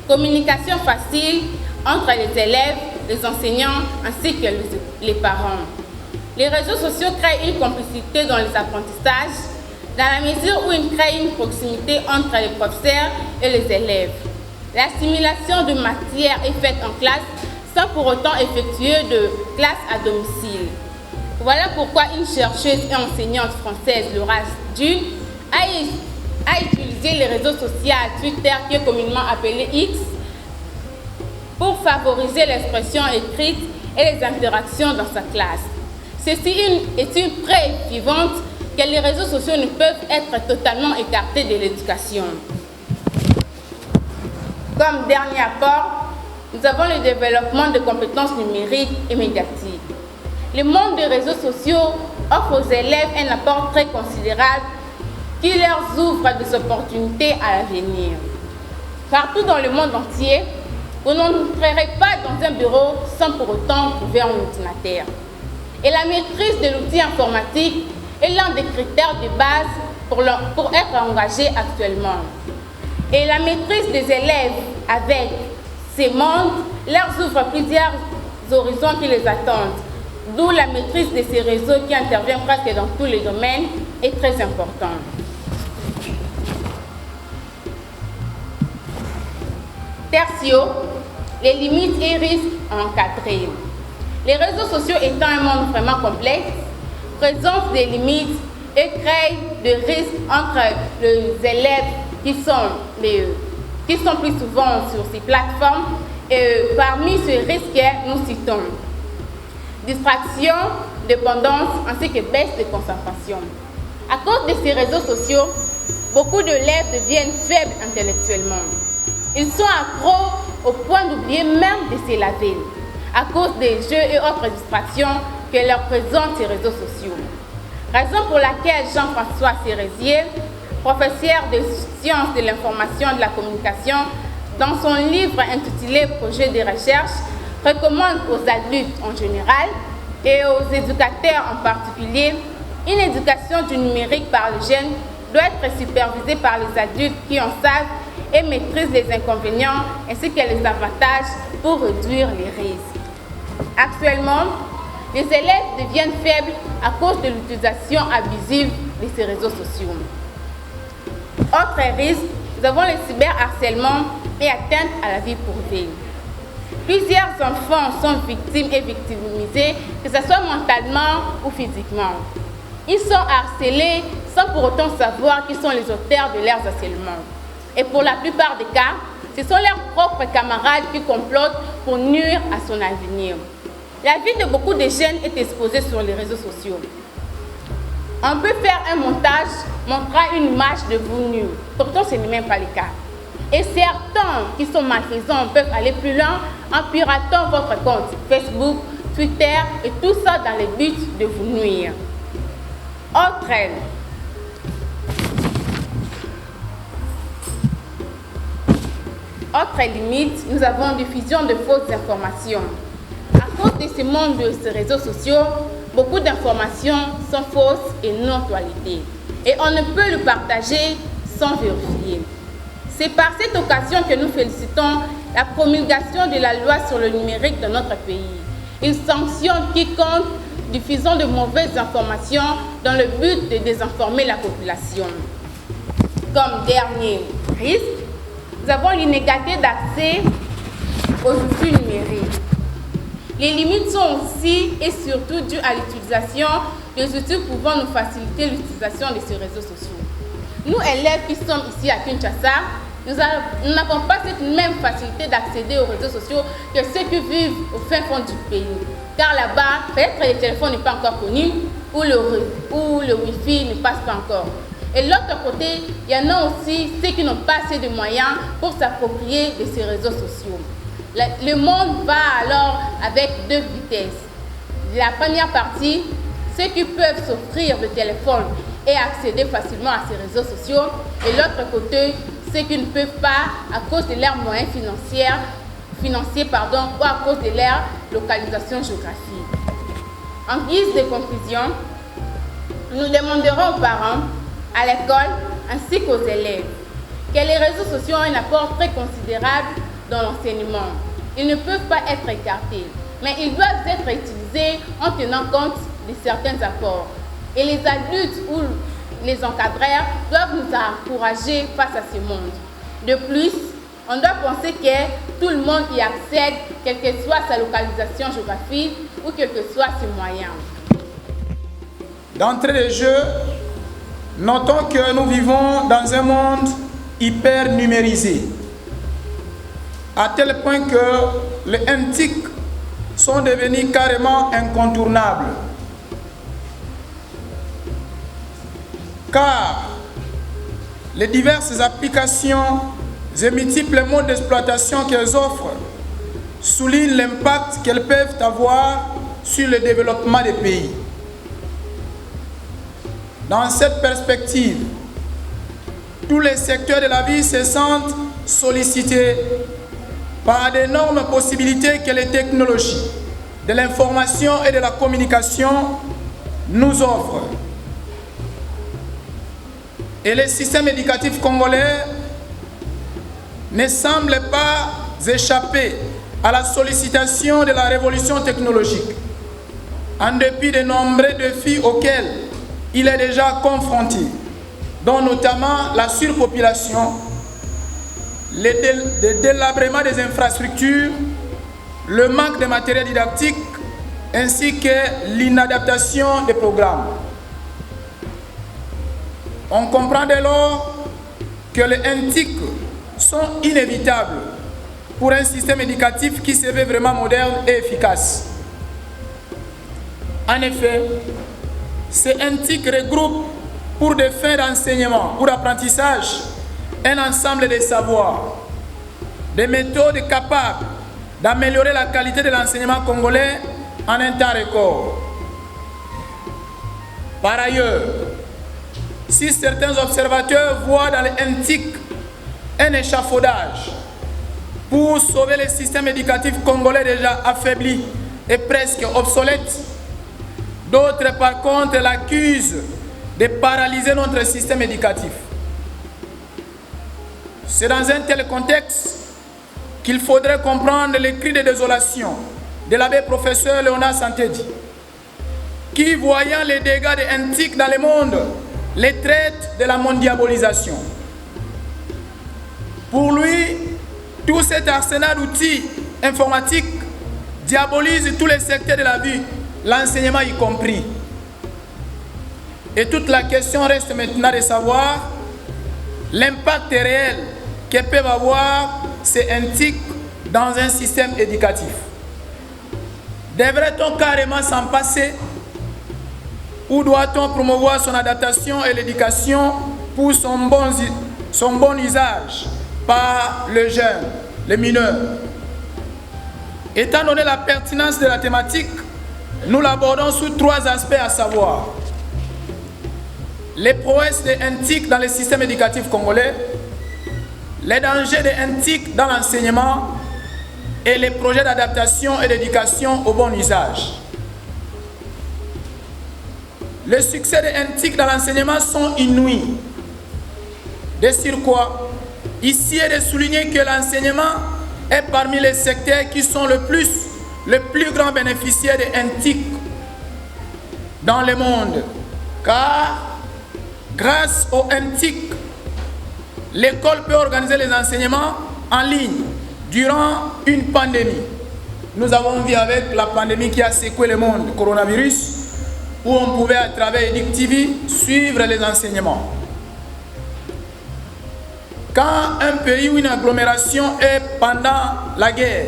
communication facile entre les élèves, les enseignants ainsi que les parents. Les réseaux sociaux créent une complicité dans les apprentissages, dans la mesure où ils créent une proximité entre les professeurs et les élèves. L'assimilation de matière est faite en classe sans pour autant effectuer de classe à domicile. Voilà pourquoi une chercheuse et enseignante française, Laura Dune, a utilisé les réseaux sociaux Twitter, qui est communément appelé X, pour favoriser l'expression écrite et les interactions dans sa classe. Ceci est une preuve vivante que les réseaux sociaux ne peuvent être totalement écartés de l'éducation. Comme dernier apport, nous avons le développement de compétences numériques et médiatiques. Le monde des réseaux sociaux offre aux élèves un apport très considérable qui leur ouvre des opportunités à l'avenir. Partout dans le monde entier, vous n'entrerez pas dans un bureau sans pour autant trouver un ordinateur. Et la maîtrise de l'outil informatique est l'un des critères de base pour être engagé actuellement. Et la maîtrise des élèves avec ces mondes leur ouvre plusieurs horizons qui les attendent, d'où la maîtrise de ces réseaux qui intervient presque dans tous les domaines est très importante. Tertio, les limites et risques à encadrer. Les réseaux sociaux étant un monde vraiment complexe, présentent des limites et créent des risques entre les élèves qui sont plus souvent sur ces plateformes. Et parmi ces risques, nous citons distraction, dépendance ainsi que baisse de concentration. À cause de ces réseaux sociaux, beaucoup d'élèves deviennent faibles intellectuellement. Ils sont accros au point d'oublier même de se laver à cause des jeux et autres distractions que leur présentent ces réseaux sociaux. Raison pour laquelle Jean-François Cérézier, professeur de sciences de l'information et de la communication, dans son livre intitulé « Projet de recherche », recommande aux adultes en général et aux éducateurs en particulier une éducation du numérique par les jeunes doit être supervisée par les adultes qui en savent et maîtrisent les inconvénients ainsi que les avantages pour réduire les risques. Actuellement, les élèves deviennent faibles à cause de l'utilisation abusive de ces réseaux sociaux. Autre risque, nous avons le cyberharcèlement et atteinte à la vie privée. Plusieurs enfants sont victimes et victimisés, que ce soit mentalement ou physiquement. Ils sont harcelés sans pour autant savoir qui sont les auteurs de leurs harcèlements. Et pour la plupart des cas, ce sont leurs propres camarades qui complotent pour nuire à son avenir. La vie de beaucoup de jeunes est exposée sur les réseaux sociaux. On peut faire un montage montrant une image de vous nu. Pourtant, ce n'est même pas le cas. Et certains qui sont malfaisants peuvent aller plus loin en piratant votre compte Facebook, Twitter et tout ça dans le but de vous nuire. Autre limite, nous avons diffusion de fausses informations. À cause de ce monde de ces réseaux sociaux, beaucoup d'informations sont fausses et non actualisées. Et on ne peut le partager sans vérifier. C'est par cette occasion que nous félicitons la promulgation de la loi sur le numérique dans notre pays. Il sanctionne quiconque diffusant de mauvaises informations dans le but de désinformer la population. Comme dernier risque, nous avons l'inégalité d'accès aux outils numériques. Les limites sont aussi et surtout dues à l'utilisation des outils pouvant nous faciliter l'utilisation de ces réseaux sociaux. Nous, élèves qui sommes ici à Kinshasa, nous n'avons pas cette même facilité d'accéder aux réseaux sociaux que ceux qui vivent au fin fond du pays. Car là-bas, peut-être que le téléphone n'est pas encore connu ou le Wi-Fi ne passe pas encore. Et de l'autre côté, il y en a aussi ceux qui n'ont pas assez de moyens pour s'approprier de ces réseaux sociaux. Le monde va alors avec deux vitesses. La première partie, ceux qui peuvent s'offrir le téléphone et accéder facilement à ces réseaux sociaux. Et l'autre côté, ceux qui ne peuvent pas à cause de leurs moyens financiers ou à cause de leur localisation géographique. En guise de conclusion, nous demanderons aux parents, à l'école ainsi qu'aux élèves que les réseaux sociaux ont un apport très considérable dans l'enseignement. Ils ne peuvent pas être écartés, mais ils doivent être utilisés en tenant compte de certains apports. Et les adultes ou les encadreurs doivent nous encourager face à ce monde. De plus, on doit penser que tout le monde y accède, quelle que soit sa localisation géographique ou quels que soient ses moyens. D'entrée de jeu, notons que nous vivons dans un monde hyper numérisé, à tel point que les NTIC sont devenus carrément incontournables. Car les diverses applications et multiples modes d'exploitation qu'elles offrent soulignent l'impact qu'elles peuvent avoir sur le développement des pays. Dans cette perspective, tous les secteurs de la vie se sentent sollicités par d'énormes possibilités que les technologies de l'information et de la communication nous offrent. Et le système éducatif congolais ne semble pas échapper à la sollicitation de la révolution technologique, en dépit de nombreux défis auxquels il est déjà confronté, dont notamment la surpopulation, le délabrement des infrastructures, le manque de matériel didactique, ainsi que l'inadaptation des programmes. On comprend dès lors que les NTIC sont inévitables pour un système éducatif qui se veut vraiment moderne et efficace. En effet, ces NTIC regroupent pour des fins d'enseignement ou d'apprentissage un ensemble de savoirs, des méthodes capables d'améliorer la qualité de l'enseignement congolais en un temps record. Par ailleurs, si certains observateurs voient dans les NTIC un échafaudage pour sauver le système éducatif congolais déjà affaibli et presque obsolète, d'autres par contre l'accusent de paralyser notre système éducatif. C'est dans un tel contexte qu'il faudrait comprendre les cris de désolation de l'abbé professeur Léonard Santedi, qui, voyant les dégâts des NTIC dans le monde, les traite de la mondialisation. Pour lui, tout cet arsenal d'outils informatiques diabolise tous les secteurs de la vie, l'enseignement y compris. Et toute la question reste maintenant de savoir l'impact réel que peuvent avoir ces NTIC dans un système éducatif. Devrait-on carrément s'en passer ou doit-on promouvoir son adaptation et l'éducation pour son bon usage par le jeune, les mineurs? Étant donné la pertinence de la thématique, nous l'abordons sous 3 aspects, à savoir les prouesses des NTIC dans le système éducatif congolais, les dangers des NTIC dans l'enseignement et les projets d'adaptation et d'éducation au bon usage. Les succès des NTIC dans l'enseignement sont inouïs. De surcroît, ici est de souligner que l'enseignement est parmi les secteurs qui sont le plus grand bénéficiaire des NTIC dans le monde. Car, grâce aux NTIC, l'école peut organiser les enseignements en ligne durant une pandémie. Nous avons vu avec la pandémie qui a secoué le monde, le coronavirus, où on pouvait à travers EDIC TV suivre les enseignements. Quand un pays ou une agglomération est pendant la guerre,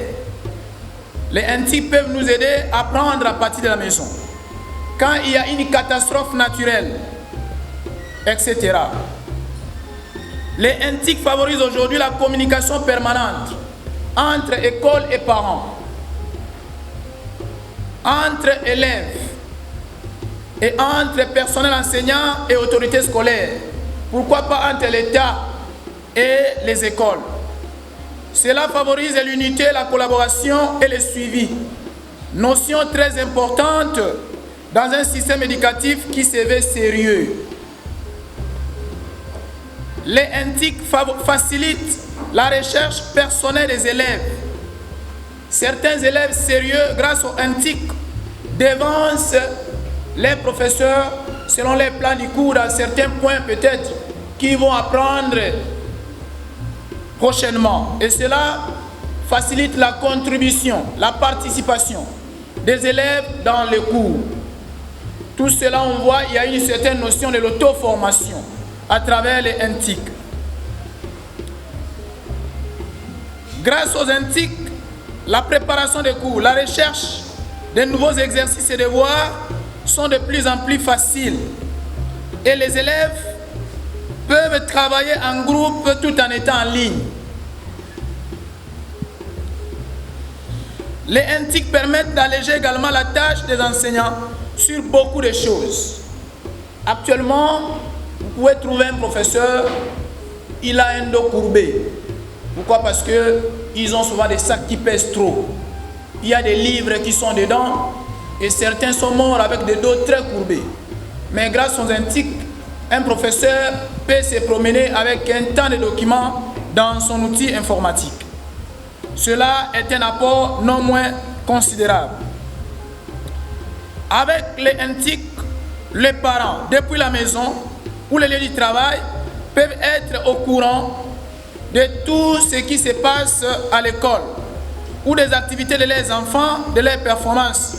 les NTIC peuvent nous aider à apprendre à partir de la maison. Quand il y a une catastrophe naturelle, etc. Les NTIC favorisent aujourd'hui la communication permanente entre écoles et parents, entre élèves et entre personnel enseignant et autorités scolaires. Pourquoi pas entre l'État et les écoles? Cela favorise l'unité, la collaboration et le suivi. Notion très importante dans un système éducatif qui se veut sérieux. Les NTIC facilitent la recherche personnelle des élèves. Certains élèves sérieux, grâce aux NTIC, devancent les professeurs selon les plans du cours à certains points peut-être qu'ils vont apprendre prochainement. Et cela facilite la contribution, la participation des élèves dans les cours. Tout cela, on voit, il y a une certaine notion de l'auto-formation à travers les NTIC. Grâce aux NTIC, la préparation des cours, la recherche des nouveaux exercices et devoirs sont de plus en plus faciles. Et les élèves peuvent travailler en groupe tout en étant en ligne. Les NTIC permettent d'alléger également la tâche des enseignants sur beaucoup de choses. Actuellement, vous pouvez trouver un professeur, il a un dos courbé. Pourquoi? Parce qu'ils ont souvent des sacs qui pèsent trop. Il y a des livres qui sont dedans et certains sont morts avec des dos très courbés. Mais grâce aux NTIC, un professeur peut se promener avec un tas de documents dans son outil informatique. Cela est un apport non moins considérable. Avec les NTIC, les parents, depuis la maison ou les lieux du travail, peuvent être au courant de tout ce qui se passe à l'école ou des activités de leurs enfants, de leurs performances.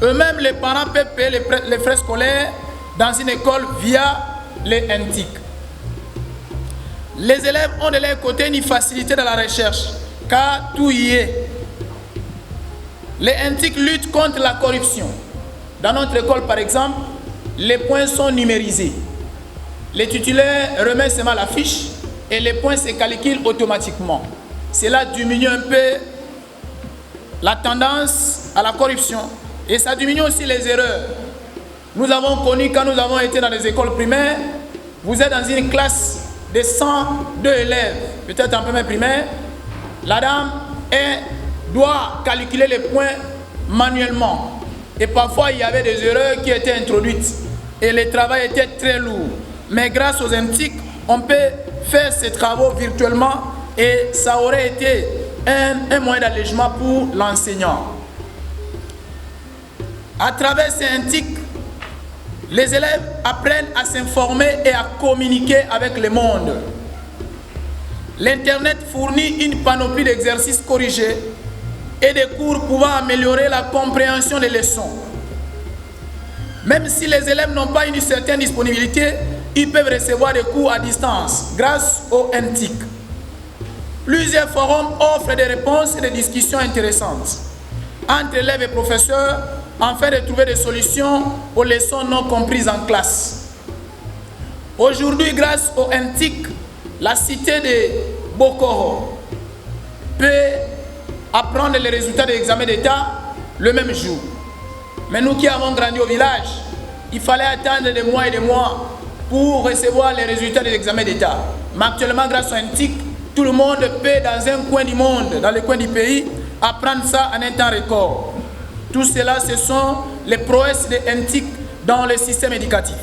Eux-mêmes, les parents peuvent payer les frais scolaires dans une école via les NTIC. Les élèves ont de leur côté une facilité dans la recherche, car tout y est. Les NTIC luttent contre la corruption. Dans notre école, par exemple, les points sont numérisés. Les titulaires remettent seulement la fiche et les points se calculent automatiquement. Cela diminue un peu la tendance à la corruption et ça diminue aussi les erreurs. Nous avons connu, quand nous avons été dans les écoles primaires, vous êtes dans une classe de 102 élèves, peut-être en première primaire, la dame doit calculer les points manuellement. Et parfois, il y avait des erreurs qui étaient introduites et le travail était très lourd. Mais grâce aux NTIC, on peut faire ces travaux virtuellement et ça aurait été un moyen d'allègement pour l'enseignant. À travers ces NTIC, les élèves apprennent à s'informer et à communiquer avec le monde. L'Internet fournit une panoplie d'exercices corrigés et des cours pouvant améliorer la compréhension des leçons. Même si les élèves n'ont pas une certaine disponibilité, ils peuvent recevoir des cours à distance grâce au NTIC. Plusieurs forums offrent des réponses et des discussions intéressantes entre élèves et professeurs afin de trouver des solutions aux leçons non comprises en classe. Aujourd'hui, grâce au NTIC, la cité de Bokoro peut apprendre les résultats de l'examen d'État le même jour. Mais nous qui avons grandi au village, il fallait attendre des mois et des mois pour recevoir les résultats de l'examen d'État. Mais actuellement, grâce au NTIC, tout le monde peut, dans un coin du monde, dans le coin du pays, apprendre ça en un temps record. Tout cela, ce sont les prouesses de NTIC dans le système éducatif.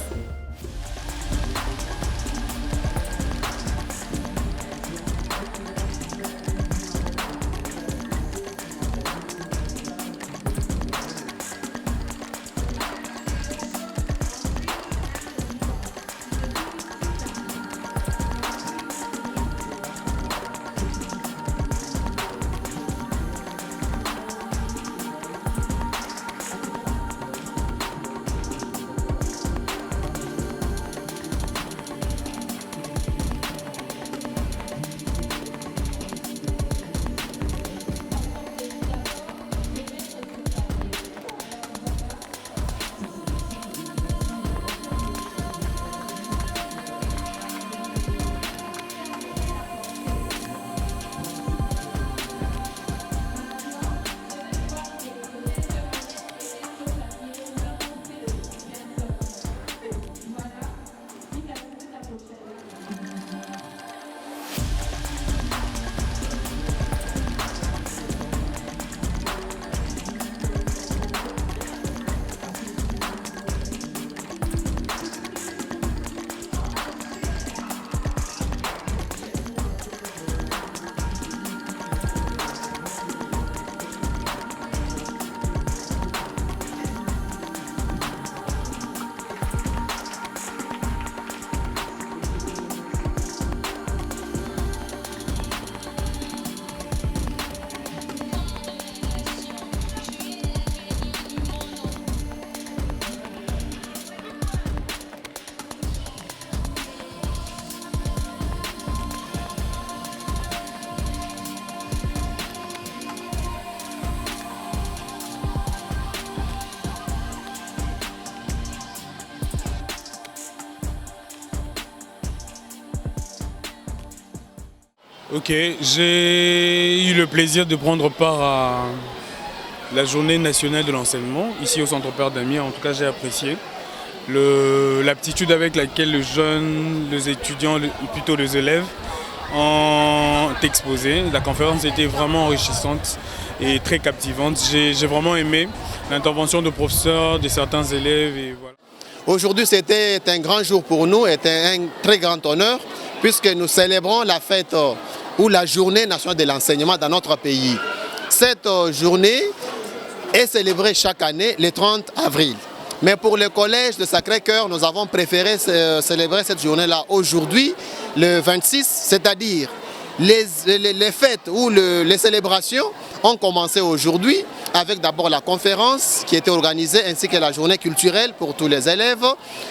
Ok, j'ai eu le plaisir de prendre part à la journée nationale de l'enseignement, ici au Centre Père Damien. En tout cas, j'ai apprécié l'aptitude avec laquelle les jeunes, les étudiants, plutôt les élèves, ont exposé. La conférence était vraiment enrichissante et très captivante. J'ai vraiment aimé l'intervention de professeurs, de certains élèves. Et voilà. Aujourd'hui, c'était un grand jour pour nous, c'était un très grand honneur, puisque nous célébrons la fête ou la journée nationale de l'enseignement dans notre pays. Cette journée est célébrée chaque année le 30 avril. Mais pour le collège de Sacré-Cœur, nous avons préféré célébrer cette journée-là aujourd'hui, le 26, c'est-à-dire les fêtes ou les célébrations ont commencé aujourd'hui avec d'abord la conférence qui était organisée ainsi que la journée culturelle pour tous les élèves.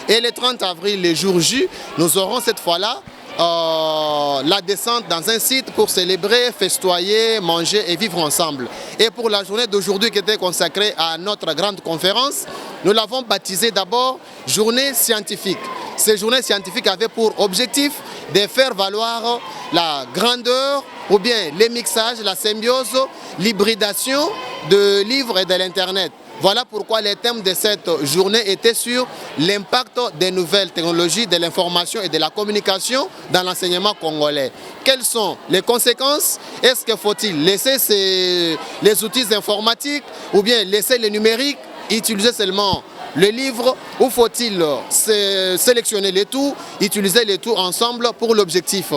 Et le 30 avril, le jour J, nous aurons cette fois-là la descente dans un site pour célébrer, festoyer, manger et vivre ensemble. Et pour la journée d'aujourd'hui qui était consacrée à notre grande conférence, nous l'avons baptisée d'abord journée scientifique. Ces journées scientifiques avaient pour objectif de faire valoir la grandeur ou bien les mixages, la symbiose, l'hybridation de livres et de l'Internet. Voilà pourquoi les thèmes de cette journée étaient sur l'impact des nouvelles technologies, de l'information et de la communication dans l'enseignement congolais. Quelles sont les conséquences? Est-ce qu'il faut-il laisser les outils informatiques ou bien laisser le numérique, utiliser seulement le livre, ou faut-il sélectionner les tout, utiliser les tout ensemble pour l'objectif?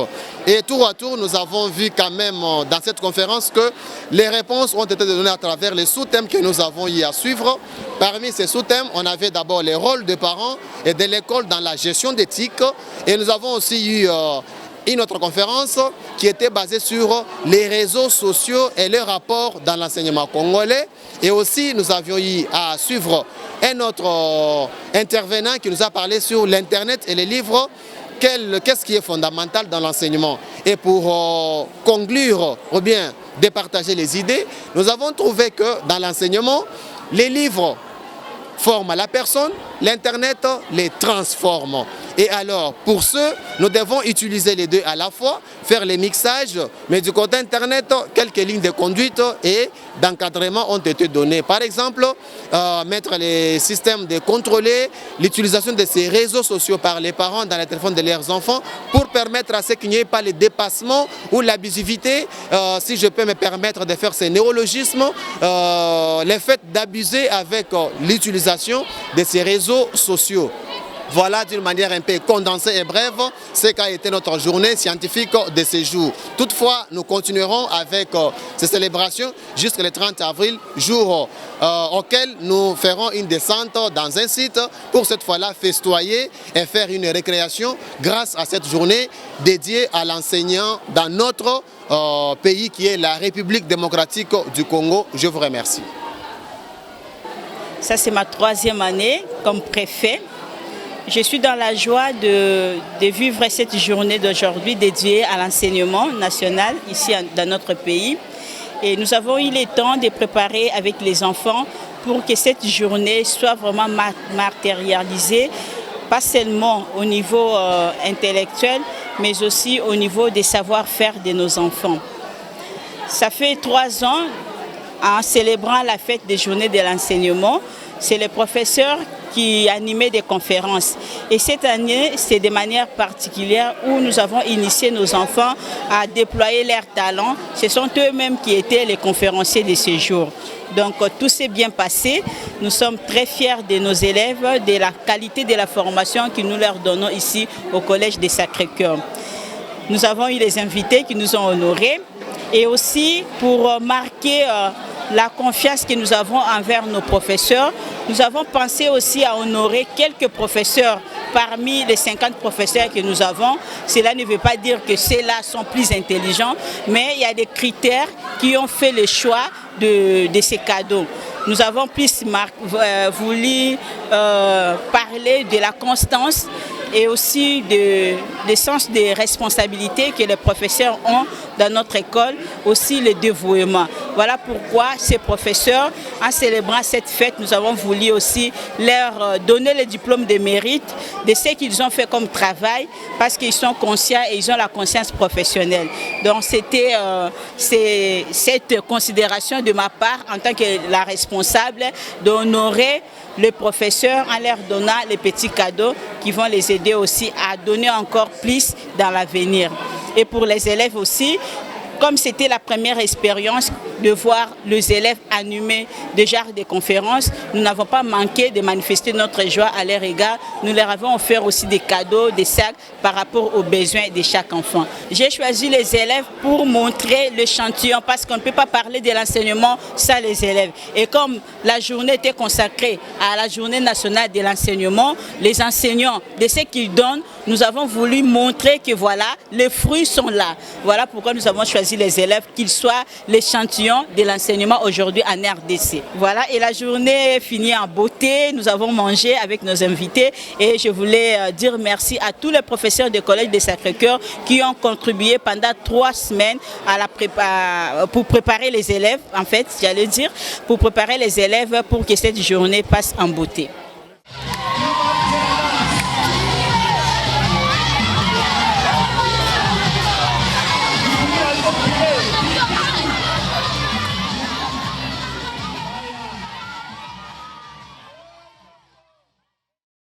Et tour à tour, nous avons vu quand même dans cette conférence que les réponses ont été données à travers les sous-thèmes que nous avons eu à suivre. Parmi ces sous-thèmes, on avait d'abord les rôles des parents et de l'école dans la gestion d'éthique. Et nous avons aussi eu une autre conférence qui était basée sur les réseaux sociaux et leur rapport dans l'enseignement congolais. Et aussi, nous avions eu à suivre un autre intervenant qui nous a parlé sur l'Internet et les livres, qu'est-ce qui est fondamental dans l'enseignement. Et pour conclure ou bien départager les idées, nous avons trouvé que dans l'enseignement, les livres forment la personne, l'Internet les transforme. Et alors, pour ce, nous devons utiliser les deux à la fois, faire les mixages, mais du côté Internet, quelques lignes de conduite et d'encadrement ont été données. Par exemple, mettre les systèmes de contrôler l'utilisation de ces réseaux sociaux par les parents dans les téléphones de leurs enfants pour permettre à ce qu'il n'y ait pas le dépassement ou l'abusivité, si je peux me permettre de faire ces néologismes, le fait d'abuser avec l'utilisation de ces réseaux sociaux. Voilà d'une manière un peu condensée et brève ce qu'a été notre journée scientifique de ce jour. Toutefois, nous continuerons avec ces célébrations jusqu'au 30 avril, jour auquel nous ferons une descente dans un site pour cette fois-là festoyer et faire une récréation grâce à cette journée dédiée à l'enseignant dans notre pays qui est la République démocratique du Congo. Je vous remercie. Ça, c'est ma 3e année comme préfet. Je suis dans la joie de vivre cette journée d'aujourd'hui dédiée à l'enseignement national ici dans notre pays. Et nous avons eu le temps de préparer avec les enfants pour que cette journée soit vraiment matérialisée, pas seulement au niveau intellectuel, mais aussi au niveau des savoir-faire de nos enfants. Ça fait 3 ans, en célébrant la fête des journées de l'enseignement, c'est les professeurs qui animaient des conférences. Et cette année, c'est de manière particulière où nous avons initié nos enfants à déployer leurs talents. Ce sont eux-mêmes qui étaient les conférenciers de ce jour. Donc tout s'est bien passé. Nous sommes très fiers de nos élèves, de la qualité de la formation que nous leur donnons ici au Collège des Sacré-Cœur. Nous avons eu les invités qui nous ont honorés. Et aussi pour marquer la confiance que nous avons envers nos professeurs, nous avons pensé aussi à honorer quelques professeurs parmi les 50 professeurs que nous avons. Cela ne veut pas dire que ceux-là sont plus intelligents, mais il y a des critères qui ont fait le choix de ces cadeaux. Nous avons plus voulu parler de la constance et aussi de sens de responsabilité que les professeurs ont dans notre école, aussi le dévouement. Voilà pourquoi ces professeurs, en célébrant cette fête, nous avons voulu aussi leur donner le diplôme de mérite de ce qu'ils ont fait comme travail, parce qu'ils sont conscients et ils ont la conscience professionnelle. Donc c'était cette considération de ma part en tant que la responsable d'honorer les professeurs en leur donnant les petits cadeaux qui vont les aider aussi à donner encore plus dans l'avenir. Et pour les élèves aussi, comme c'était la première expérience de voir les élèves animer des genres de conférences, nous n'avons pas manqué de manifester notre joie à leur égard. Nous leur avons offert aussi des cadeaux, des sacs par rapport aux besoins de chaque enfant. J'ai choisi les élèves pour montrer l'échantillon parce qu'on ne peut pas parler de l'enseignement sans les élèves. Et comme la journée était consacrée à la journée nationale de l'enseignement, les enseignants, de ce qu'ils donnent, nous avons voulu montrer que voilà, les fruits sont là. Voilà pourquoi nous avons choisi les élèves, qu'ils soient l'échantillon de l'enseignement aujourd'hui en RDC. Voilà, et la journée finit en beauté. Nous avons mangé avec nos invités et je voulais dire merci à tous les professeurs du Collège de Sacré-Cœur qui ont contribué pendant 3 semaines pour préparer les élèves, en fait, j'allais dire, pour préparer les élèves pour que cette journée passe en beauté.